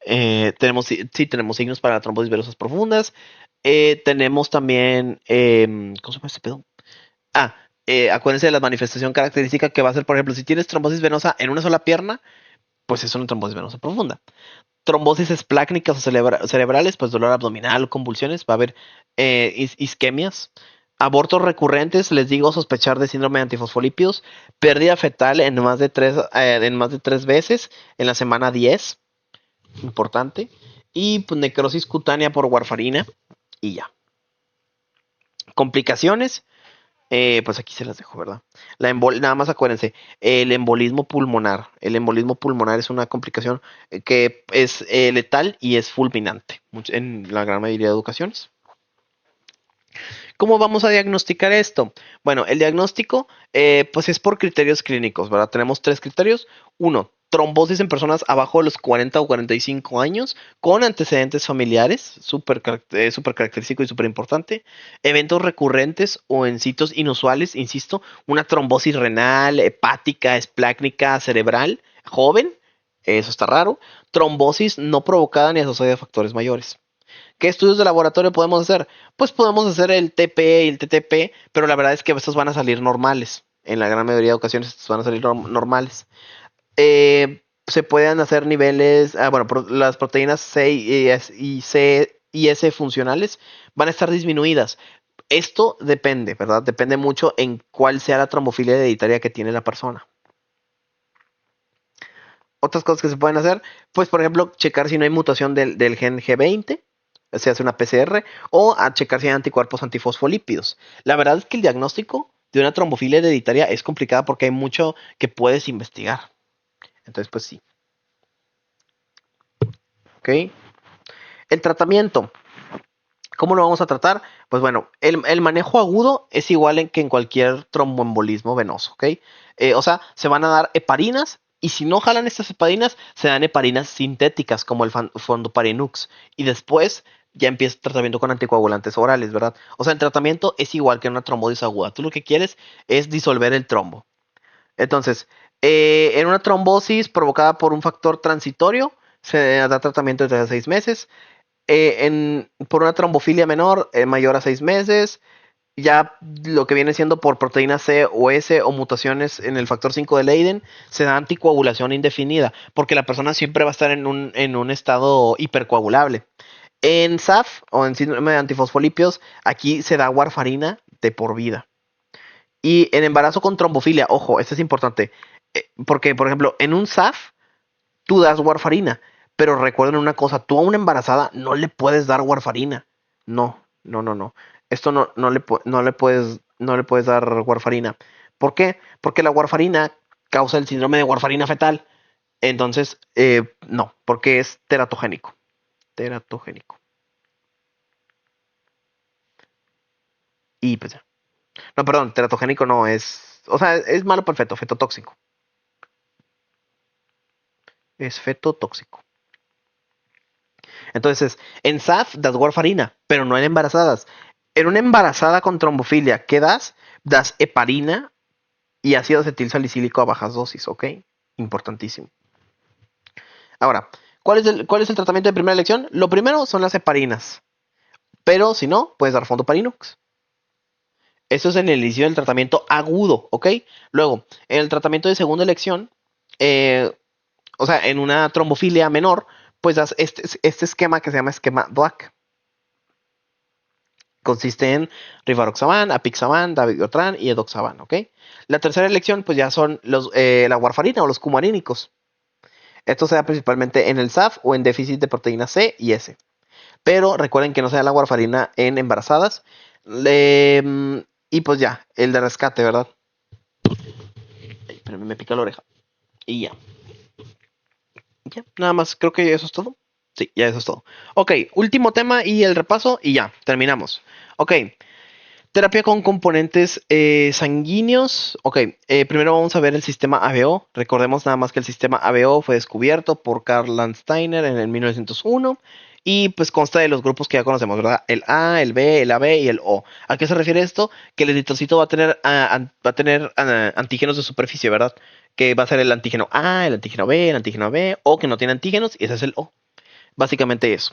Sí, tenemos signos para la trombosis venosas profundas. Tenemos también, ¿cómo se llama este pedo? Ah, Acuérdense de la manifestación característica que va a ser, por ejemplo, si tienes trombosis venosa en una sola pierna, pues es una trombosis venosa profunda. Trombosis esplácnicas o cerebrales, pues dolor abdominal, convulsiones, va a haber isquemias. Abortos recurrentes, les digo, sospechar de síndrome de antifosfolípidos. Pérdida fetal en más de tres veces en la semana 10, importante. Y pues, necrosis cutánea por warfarina y ya. Complicaciones, pues aquí se las dejo, ¿verdad? Nada más acuérdense, el embolismo pulmonar. El embolismo pulmonar es una complicación que es letal y es fulminante en la gran mayoría de ocasiones. ¿Cómo vamos a diagnosticar esto? Bueno, el diagnóstico pues es por criterios clínicos, ¿verdad? Tenemos tres criterios. Uno, trombosis en personas abajo de los 40 o 45 años con antecedentes familiares, súper característico y súper importante. Eventos recurrentes o en sitios inusuales, insisto, una trombosis renal, hepática, esplácnica, cerebral, joven, eso está raro. Trombosis no provocada ni asociada a factores mayores. ¿Qué estudios de laboratorio podemos hacer? Pues podemos hacer el TP y el TTP, pero la verdad es que estos van a salir normales. En la gran mayoría de ocasiones estos van a salir normales. Se pueden hacer niveles, bueno, las proteínas C y S funcionales van a estar disminuidas. Esto depende, ¿verdad? Depende mucho en cuál sea la trombofilia hereditaria que tiene la persona. Otras cosas que se pueden hacer, pues por ejemplo, checar si no hay mutación del gen G20, se hace una PCR, o a checar si hay anticuerpos antifosfolípidos. La verdad es que el diagnóstico de una trombofilia hereditaria es complicada porque hay mucho que puedes investigar. Entonces, pues sí. ¿Ok? El tratamiento. ¿Cómo lo vamos a tratar? Pues bueno, el manejo agudo es igual que en cualquier tromboembolismo venoso, ¿ok? O sea, se van a dar heparinas y si no jalan estas heparinas, se dan heparinas sintéticas como el fondoparinux y después ya empieza el tratamiento con anticoagulantes orales, ¿verdad? O sea, el tratamiento es igual que en una trombosis aguda. Tú lo que quieres es disolver el trombo. Entonces, en una trombosis provocada por un factor transitorio, se da tratamiento de 6 meses por una trombofilia menor, mayor a 6 meses. Ya lo que viene siendo por proteína C o S o mutaciones en el factor 5 de Leiden, se da anticoagulación indefinida, porque la persona siempre va a estar en un estado hipercoagulable. En SAF o en síndrome de antifosfolípidos, aquí se da warfarina de por vida. Y en embarazo con trombofilia, ojo, esto es importante, porque por ejemplo, en un SAF tú das warfarina. Pero recuerden una cosa, tú a una embarazada no le puedes dar warfarina. No, no, no, no. Esto no le puedes dar warfarina. ¿Por qué? Porque la warfarina causa el síndrome de warfarina fetal. Entonces, no, porque es teratogénico. Teratogénico. Y pues ya. No, perdón, teratogénico no es. O sea, es malo para el feto, fetotóxico. Es fetotóxico. Entonces, en SAF das warfarina, pero no en embarazadas. En una embarazada con trombofilia, ¿qué das? Das heparina y ácido acetil salicílico a bajas dosis, ¿ok? Importantísimo. Ahora, cuál es el tratamiento de primera elección? Lo primero son las heparinas, pero si no, puedes dar fondoparinox. Eso es en el inicio del tratamiento agudo, ¿ok? Luego, en el tratamiento de segunda elección, eh, o sea, en una trombofilia menor, pues das este esquema que se llama esquema DOAC. Consiste en rivaroxaban, apixaban, dabigatran y edoxaban, ¿ok? La tercera elección, pues ya son la warfarina o los cumarínicos. Esto se da principalmente en el SAF o en déficit de proteína C y S. Pero recuerden que no se da la warfarina en embarazadas. Y pues ya, el de rescate, ¿verdad? Ay, espérame, me pica la oreja. Y ya. Ya, nada más, creo que eso es todo. Sí, ya eso es todo. Ok, último tema y el repaso y ya, terminamos. Ok, terapia con componentes sanguíneos. Ok, primero vamos a ver el sistema ABO. Recordemos nada más que el sistema ABO fue descubierto por Karl Landsteiner en el 1901 y pues consta de los grupos que ya conocemos, ¿verdad? El A, el B, el AB y el O. ¿A qué se refiere esto? Que el eritrocito va a tener antígenos de superficie, ¿verdad? Que va a ser el antígeno A, el antígeno B, el antígeno B, o que no tiene antígenos y ese es el O. Básicamente eso.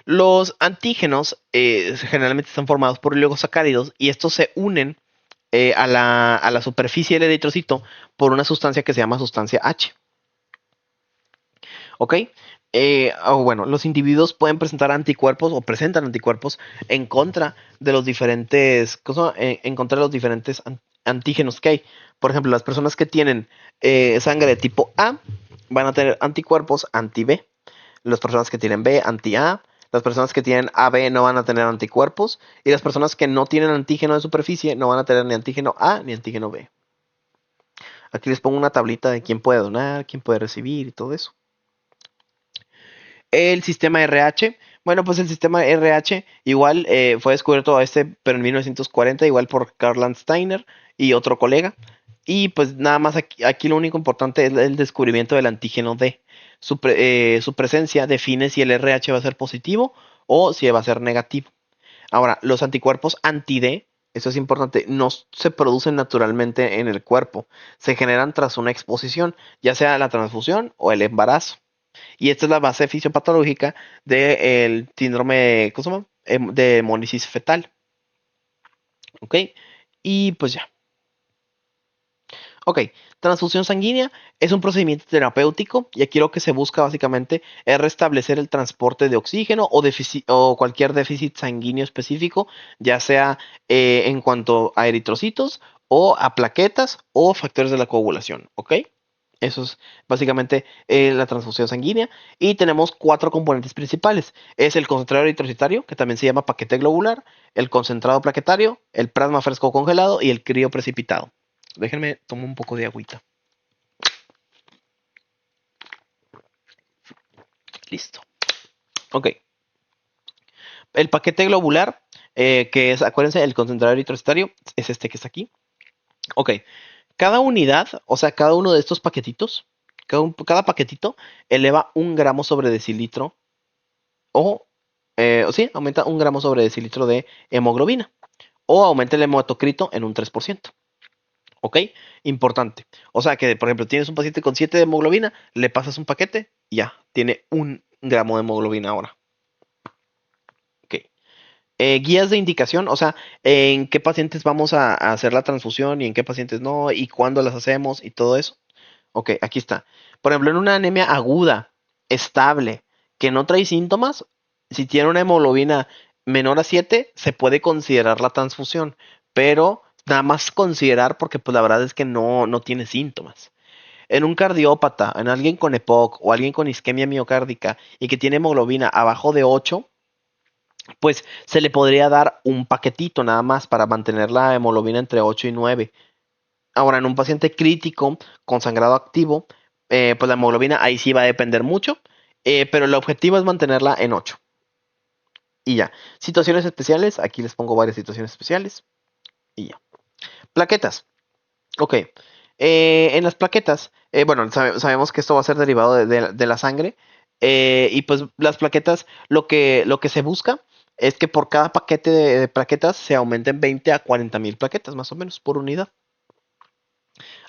Los antígenos generalmente están formados por oligosacáridos y estos se unen a la superficie del eritrocito por una sustancia que se llama sustancia H. ¿Ok? Bueno, los individuos pueden presentar anticuerpos o presentan anticuerpos en contra de los diferentes, en contra de los diferentes antígenos que hay. Por ejemplo, las personas que tienen sangre de tipo A van a tener anticuerpos anti-B. Las personas que tienen B, anti-A. Las personas que tienen AB no van a tener anticuerpos. Y las personas que no tienen antígeno de superficie no van a tener ni antígeno A ni antígeno B. Aquí les pongo una tablita de quién puede donar, quién puede recibir y todo eso. El sistema RH, bueno, pues el sistema RH igual fue descubierto pero en 1940, igual por Karl Landsteiner y otro colega. Y pues nada más aquí lo único importante es el descubrimiento del antígeno D. Su presencia define si el RH va a ser positivo o si va a ser negativo. Ahora, los anticuerpos anti-D, eso es importante, no se producen naturalmente en el cuerpo. Se generan tras una exposición, ya sea la transfusión o el embarazo. Y esta es la base fisiopatológica del síndrome, ¿cómo se llama? De hemólisis fetal. ¿Ok? Y pues ya. Ok, transfusión sanguínea es un procedimiento terapéutico y aquí lo que se busca básicamente es restablecer el transporte de oxígeno o cualquier déficit sanguíneo específico, ya sea en cuanto a eritrocitos o a plaquetas o factores de la coagulación. ¿Ok? Eso es básicamente la transfusión sanguínea. Y tenemos cuatro componentes principales. Es el concentrado eritrocitario, que también se llama paquete globular, el concentrado plaquetario, el plasma fresco congelado y el crío precipitado. Déjenme tomar un poco de agüita. Listo. Ok. El paquete globular, que es, acuérdense, el concentrado eritrocitario, es este que está aquí. Ok. Cada unidad, o sea, cada uno de estos paquetitos, cada paquetito eleva 1 gramo sobre decilitro o sí, aumenta 1 gramo sobre decilitro de hemoglobina o aumenta el hematocrito en un 3%. ¿Ok? Importante. O sea que, por ejemplo, tienes un paciente con 7 de hemoglobina, le pasas un paquete y ya, tiene 1 gramo de hemoglobina ahora. Ok. Guías de indicación, o sea, en qué pacientes vamos a hacer la transfusión y en qué pacientes no, y cuándo las hacemos y todo eso. Ok, aquí está. Por ejemplo, en una anemia aguda, estable, que no trae síntomas, si tiene una hemoglobina menor a 7, se puede considerar la transfusión, pero nada más considerar porque pues la verdad es que no tiene síntomas. En un cardiópata, en alguien con EPOC o alguien con isquemia miocárdica y que tiene hemoglobina abajo de 8, pues se le podría dar un paquetito nada más para mantener la hemoglobina entre 8 y 9. Ahora, en un paciente crítico con sangrado activo, pues la hemoglobina ahí sí va a depender mucho, pero el objetivo es mantenerla en 8. y ya. Situaciones especiales, aquí les pongo varias situaciones especiales y ya. Plaquetas. Ok. En las plaquetas, bueno, sabemos que esto va a ser derivado de la sangre. Y pues las plaquetas, lo que se busca es que por cada paquete de plaquetas se aumenten 20 a 40 mil plaquetas, más o menos, por unidad.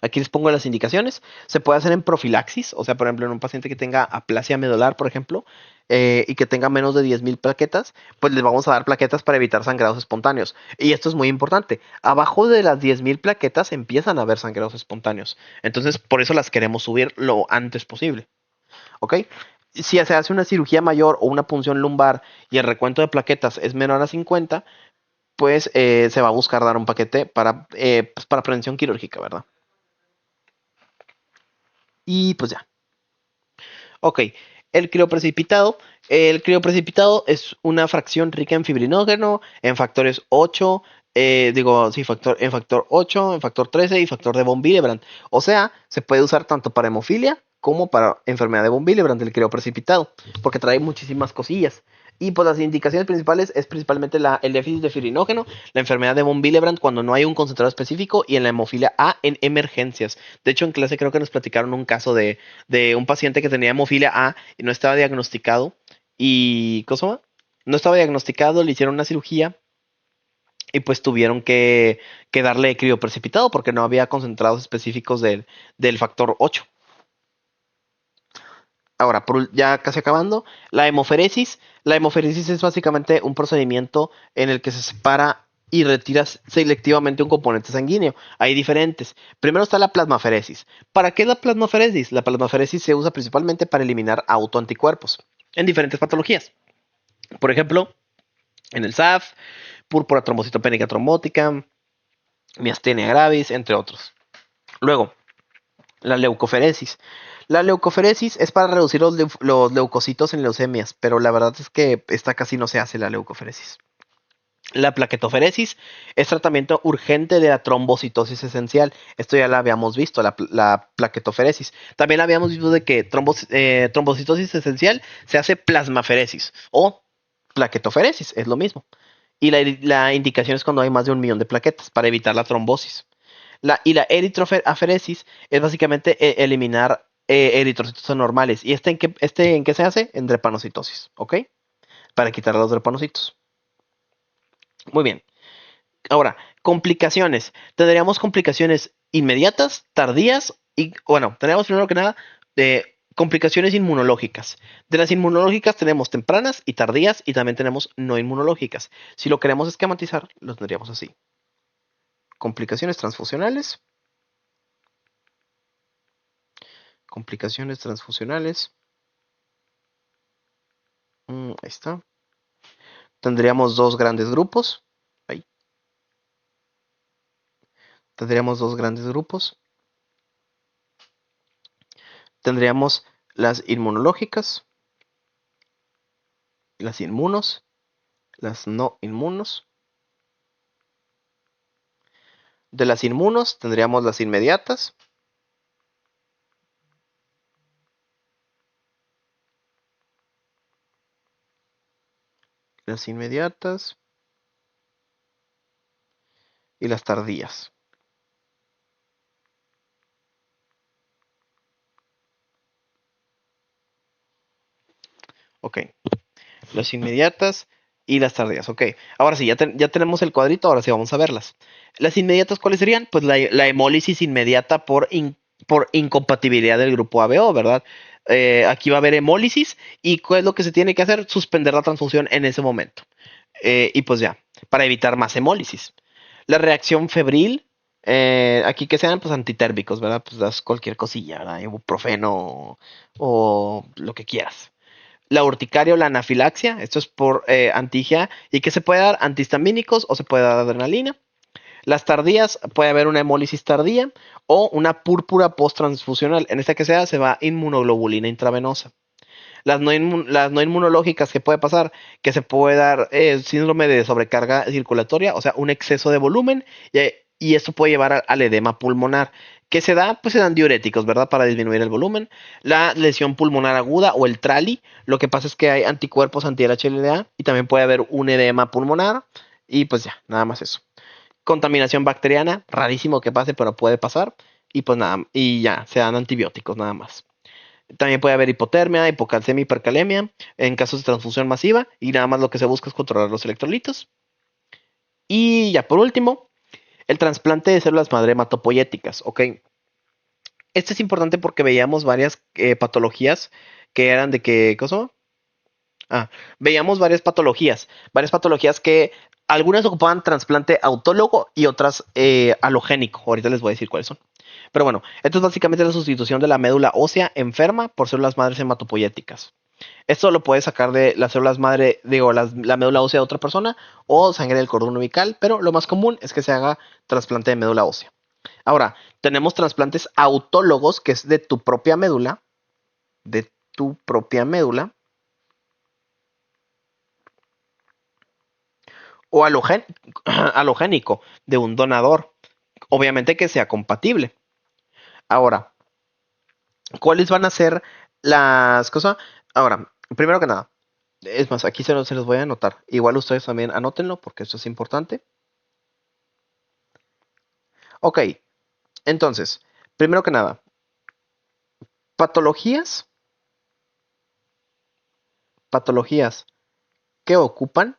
Aquí les pongo las indicaciones. Se puede hacer en profilaxis, o sea, por ejemplo, en un paciente que tenga aplasia medular, por ejemplo, y que tenga menos de 10.000 plaquetas, pues les vamos a dar plaquetas para evitar sangrados espontáneos. Y esto es muy importante. Abajo de las 10.000 plaquetas empiezan a haber sangrados espontáneos. Entonces, por eso las queremos subir lo antes posible. ¿Ok? Si se hace una cirugía mayor o una punción lumbar y el recuento de plaquetas es menor a 50, pues se va a buscar dar un paquete pues, para prevención quirúrgica, ¿verdad? Y pues ya. Ok, el crioprecipitado. El crioprecipitado es una fracción rica en fibrinógeno, en factores 8, sí, en factor 8, en factor 13 y factor de von Willebrand. O sea, se puede usar tanto para hemofilia como para enfermedad de von Willebrand, el crioprecipitado, porque trae muchísimas cosillas. Y pues las indicaciones principales es principalmente el déficit de fibrinógeno, la enfermedad de von Willebrand cuando no hay un concentrado específico y en la hemofilia A en emergencias. De hecho, en clase creo que nos platicaron un caso de un paciente que tenía hemofilia A y no estaba diagnosticado. Y, ¿cómo se llama? No estaba diagnosticado, le hicieron una cirugía y pues tuvieron que darle crioprecipitado porque no había concentrados específicos del factor 8. Ahora, ya casi acabando, la hemoferesis. La hemoferesis es básicamente un procedimiento en el que se separa y retira selectivamente un componente sanguíneo. Hay diferentes. Primero está la plasmaferesis. ¿Para qué es la plasmaferesis? La plasmaferesis se usa principalmente para eliminar autoanticuerpos en diferentes patologías. Por ejemplo, en el SAF, púrpura trombocitopénica trombótica, miastenia gravis, entre otros. Luego, la leucoferesis. La leucoferesis es para reducir los leucocitos en leucemias, pero la verdad es que esta casi no se hace la leucoferesis. La plaquetoferesis es tratamiento urgente de la trombocitosis esencial. Esto ya la habíamos visto, la plaquetoferesis. También habíamos visto de que trombocitosis esencial se hace plasmaferesis o plaquetoferesis, es lo mismo. Y la indicación es cuando hay más de 1 millón de plaquetas para evitar la trombosis. Y la eritroferesis es básicamente eliminar eritrocitos anormales. ¿Y en qué se hace? En drepanocitosis, ¿ok? Para quitar los drepanocitos. Muy bien. Ahora, complicaciones. Tendríamos complicaciones inmediatas, tardías y, bueno, tenemos primero que nada complicaciones inmunológicas. De las inmunológicas tenemos tempranas y tardías y también tenemos no inmunológicas. Si lo queremos esquematizar, lo tendríamos así. Complicaciones transfusionales. Complicaciones transfusionales. Ahí está. Tendríamos dos grandes grupos. Ahí. Tendríamos dos grandes grupos. Tendríamos las inmunológicas, las inmunos, las no inmunos. De las inmunos tendríamos las inmediatas. Las inmediatas y las tardías. Ok. Las inmediatas y las tardías. Ok. Ahora sí, ya tenemos el cuadrito. Ahora sí vamos a verlas. Las inmediatas, ¿cuáles serían? Pues la hemólisis inmediata por incompatibilidad del grupo ABO, ¿verdad? Aquí va a haber hemólisis. ¿Y cuál es lo que se tiene que hacer? Suspender la transfusión en ese momento. Y pues ya, para evitar más hemólisis. La reacción febril, aquí que sean pues antitérmicos, ¿verdad? Pues das cualquier cosilla, ¿verdad? Ibuprofeno o lo que quieras. La urticaria o la anafilaxia, esto es por antigia y que se puede dar antihistamínicos o se puede dar adrenalina. Las tardías, puede haber una hemólisis tardía o una púrpura posttransfusional. En esta que sea, se va inmunoglobulina intravenosa. Las no inmunológicas que puede pasar, que se puede dar síndrome de sobrecarga circulatoria, o sea, un exceso de volumen, y esto puede llevar al edema pulmonar, ¿Qué se da? Pues se dan diuréticos, ¿verdad? Para disminuir el volumen. La lesión pulmonar aguda o el TRALI, lo que pasa es que hay anticuerpos anti el HLA y también puede haber un edema pulmonar y pues ya, nada más eso. Contaminación bacteriana, rarísimo que pase, pero puede pasar y pues nada, y ya, se dan antibióticos nada más. También puede haber hipotermia, hipocalcemia, hipercalemia en casos de transfusión masiva y nada más lo que se busca es controlar los electrolitos. Y ya por último, el trasplante de células madre hematopoyéticas, ¿ok? Este es importante porque veíamos varias patologías que eran de que, ¿qué cosa? Ah, veíamos varias patologías que algunas ocupaban trasplante autólogo y otras halogénico. Ahorita les voy a decir cuáles son. Pero bueno, esto es básicamente la sustitución de la médula ósea enferma por células madres hematopoyéticas. Esto lo puedes sacar de las células madre, digo, la médula ósea de otra persona o sangre del cordón umbilical, pero lo más común es que se haga trasplante de médula ósea. Ahora, tenemos trasplantes autólogos, que es de tu propia médula, o halogénico, de un donador, obviamente que sea compatible. Ahora, ¿cuáles van a ser las cosas? Ahora, primero que nada, es más, aquí se los voy a anotar. Igual ustedes también anótenlo porque esto es importante. Ok, entonces, primero que nada, patologías, patologías que ocupan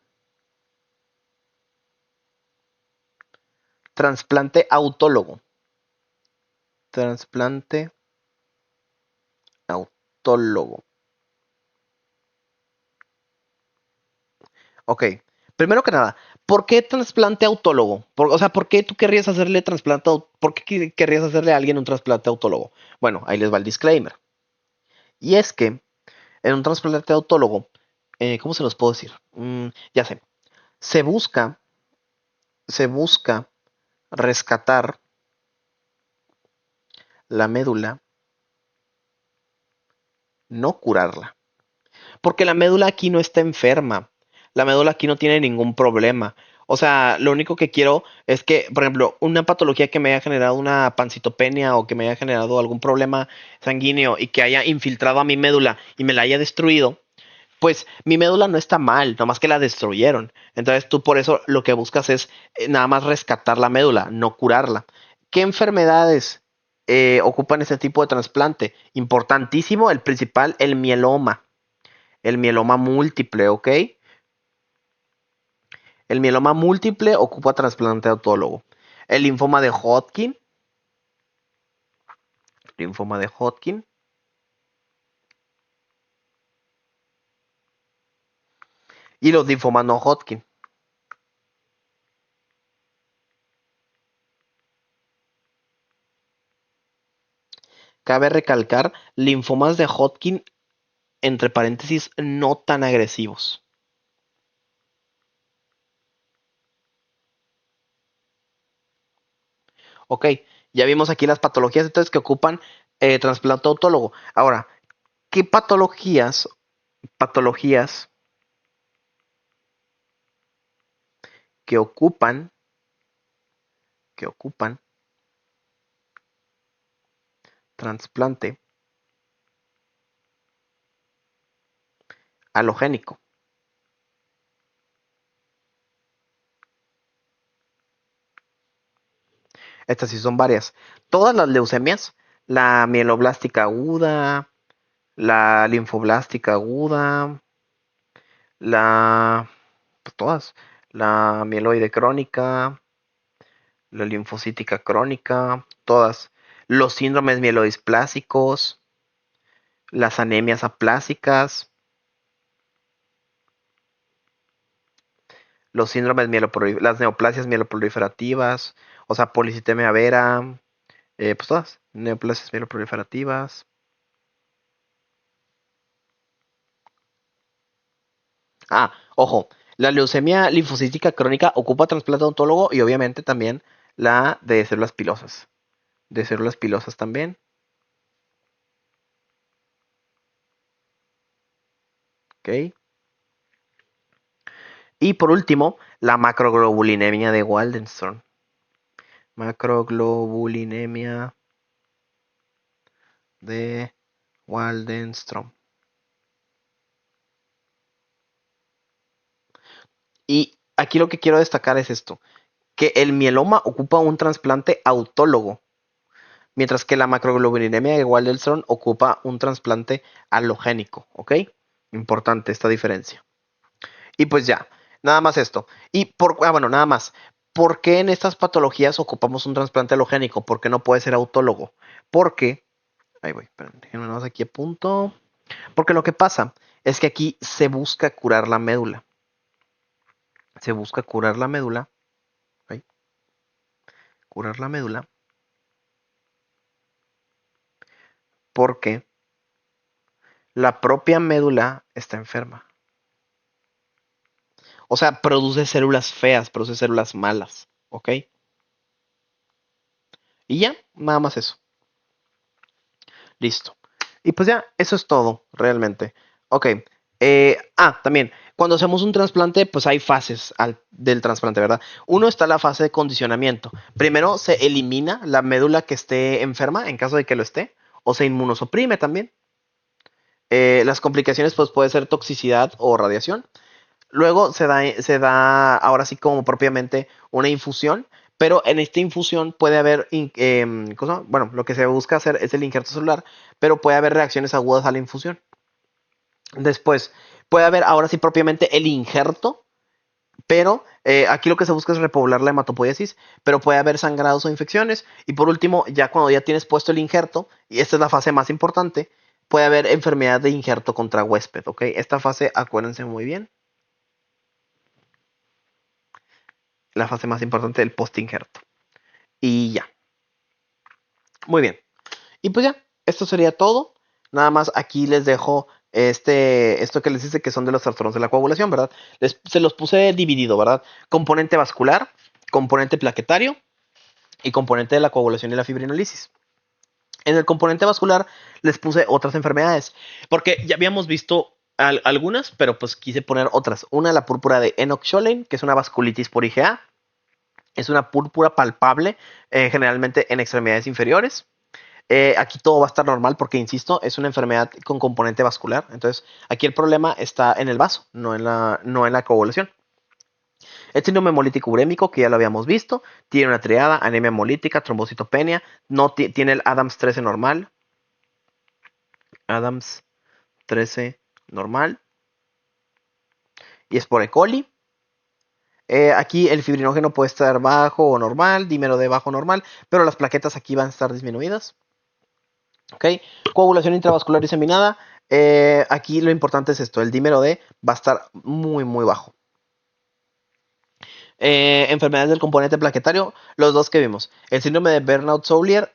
trasplante autólogo. Trasplante autólogo. Ok, primero que nada, ¿por qué trasplante autólogo? O sea, ¿por qué tú querrías hacerle trasplante, por qué querrías hacerle a alguien un trasplante autólogo? Bueno, ahí les va el disclaimer. Y es que en un trasplante autólogo, ¿cómo se los puedo decir? Ya sé, se busca, se busca rescatar la médula, no curarla. Porque la médula aquí no está enferma. La médula aquí no tiene ningún problema. O sea, lo único que quiero es que, por ejemplo, una patología que me haya generado una pancitopenia o que me haya generado algún problema sanguíneo y que haya infiltrado a mi médula y me la haya destruido, pues mi médula no está mal, nomás que la destruyeron. Entonces tú por eso lo que buscas es nada más rescatar la médula, no curarla. ¿Qué enfermedades ocupan ese tipo de trasplante? Importantísimo, el principal, el mieloma múltiple, ¿ok? El mieloma múltiple ocupa trasplante autólogo. El linfoma de Hodgkin y los linfomas no Hodgkin. Cabe recalcar linfomas de Hodgkin, entre paréntesis, no tan agresivos. Ok, ya vimos aquí las patologías entonces que ocupan trasplante autólogo. Ahora, ¿qué patologías que ocupan, que ocupan trasplante halogénico? Estas sí son varias. Todas las leucemias, la mieloblástica aguda, la linfoblástica aguda, pues todas, la mieloide crónica, la linfocítica crónica, todas, los síndromes mielodisplásicos, las anemias aplásicas, los síndromes las neoplasias mieloproliferativas, o sea, policitemia vera, pues todas, neoplasias mieloproliferativas. Ah, ojo, la leucemia linfocítica crónica ocupa trasplante ontólogo y obviamente también la de células pilosas. De células pilosas también. Ok. Y por último, la macroglobulinemia de Waldenström. Macroglobulinemia de Waldenstrom. Y aquí lo que quiero destacar es esto, que el mieloma ocupa un trasplante autólogo, mientras que la macroglobulinemia de Waldenstrom ocupa un trasplante alogénico, ¿ok? Importante esta diferencia. Y pues ya, nada más esto. Bueno, nada más. ¿Por qué en estas patologías ocupamos un trasplante alogénico? ¿Por qué no puede ser autólogo? Porque, ahí voy, esperen, déjenme nada más aquí a punto. Porque lo que pasa es que aquí se busca curar la médula. Se busca curar la médula. ¿Ok? Curar la médula. Porque la propia médula está enferma. O sea, produce células feas, produce células malas. ¿Ok? Y ya, nada más eso. Listo. Y pues ya, eso es todo, realmente. Ok. También, cuando hacemos un trasplante, pues hay fases del trasplante, ¿verdad? Uno está la fase de condicionamiento. Primero se elimina la médula que esté enferma, en caso de que lo esté, o se inmunosuprime también. Las complicaciones, pues puede ser toxicidad o radiación. Luego ahora sí como propiamente una infusión, pero en esta infusión puede haber, bueno, lo que se busca hacer es el injerto celular, pero puede haber reacciones agudas a la infusión. Después, puede haber ahora sí propiamente el injerto, pero aquí lo que se busca es repoblar la hematopoiesis, pero puede haber sangrados o infecciones. Y por último, ya cuando ya tienes puesto el injerto, y esta es la fase más importante, puede haber enfermedad de injerto contra huésped, ¿ok? Esta fase, acuérdense muy bien, la fase más importante del post-injerto. Y ya. Muy bien. Y pues ya, esto sería todo. Nada más aquí les dejo esto que les dice que son de los trastornos de la coagulación, ¿verdad? Se los puse dividido, ¿verdad? Componente vascular, componente plaquetario y componente de la coagulación y la fibrinolisis. En el componente vascular les puse otras enfermedades, porque ya habíamos visto algunas, pero pues quise poner otras. Una, la púrpura de Enoch-Scholen, que es una vasculitis por IgA. Es una púrpura palpable, generalmente en extremidades inferiores. Aquí todo va a estar normal porque, insisto, es una enfermedad con componente vascular. Entonces, aquí el problema está en el vaso, no en la coagulación. El síndrome hemolítico urémico, que ya lo habíamos visto, tiene una triada, anemia hemolítica, trombocitopenia, no tiene el Adams 13 normal. Adams 13 normal. Y es por E. coli. Aquí el fibrinógeno puede estar bajo o normal, dímero de bajo normal, pero las plaquetas aquí van a estar disminuidas. ¿Ok? Coagulación intravascular diseminada. Aquí lo importante es esto, el dímero D va a estar muy, muy bajo. Enfermedades del componente plaquetario, los dos que vimos. El síndrome de Burnout-Soulier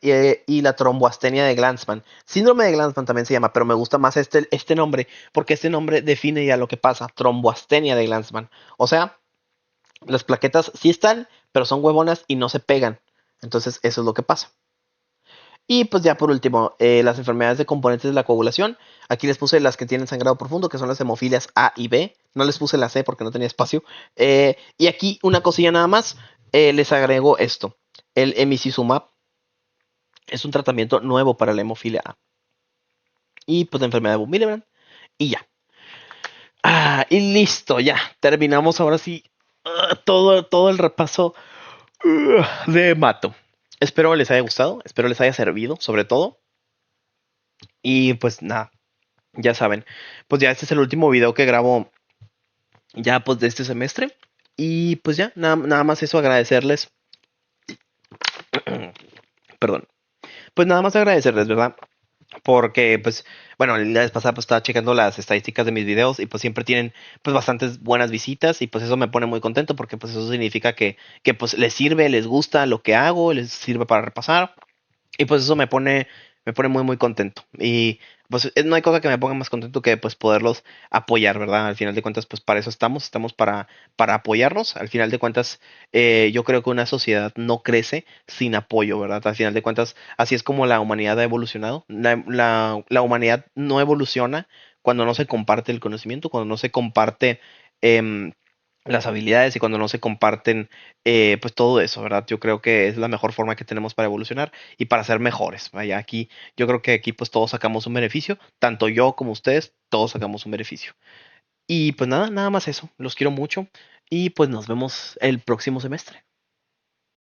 y la tromboastenia de Glanzmann. Síndrome de Glanzmann también se llama, pero me gusta más este nombre, porque este nombre define ya lo que pasa. Tromboastenia de Glanzmann. O sea, las plaquetas sí están, pero son huevonas y no se pegan. Entonces, eso es lo que pasa. Y pues ya por último, las enfermedades de componentes de la coagulación. Aquí les puse las que tienen sangrado profundo, que son las hemofilias A y B. No les puse la C porque no tenía espacio. Y aquí una cosilla nada más, les agrego esto. El emicizumab es un tratamiento nuevo para la hemofilia A. Y pues la enfermedad de von Willebrand. Y ya. Y listo, ya. Terminamos ahora sí todo el repaso de Mato. Espero les haya gustado, espero les haya servido, sobre todo. Y pues nada, ya saben, pues ya este es el último video que grabo ya pues de este semestre. Y pues ya, nada más eso, agradecerles. Perdón. Pues nada más agradecerles, ¿verdad? Porque pues, bueno, la vez pasada pues estaba checando las estadísticas de mis videos y pues siempre tienen pues bastantes buenas visitas y pues eso me pone muy contento porque pues eso significa que pues les sirve, les gusta lo que hago, les sirve para repasar. Y pues eso me pone muy, muy contento. Y pues no hay cosa que me ponga más contento que pues poderlos apoyar, ¿verdad? Al final de cuentas, pues para eso estamos para apoyarnos. Al final de cuentas, yo creo que una sociedad no crece sin apoyo, ¿verdad? Al final de cuentas, así es como la humanidad ha evolucionado. La humanidad no evoluciona cuando no se comparte el conocimiento, cuando no se comparte... em, las habilidades y cuando no se comparten, pues todo eso, ¿verdad? Yo creo que es la mejor forma que tenemos para evolucionar y para ser mejores. Vaya, aquí, yo creo que aquí pues todos sacamos un beneficio, tanto yo como ustedes, todos sacamos un beneficio. Y pues nada, nada más eso. Los quiero mucho y pues nos vemos el próximo semestre.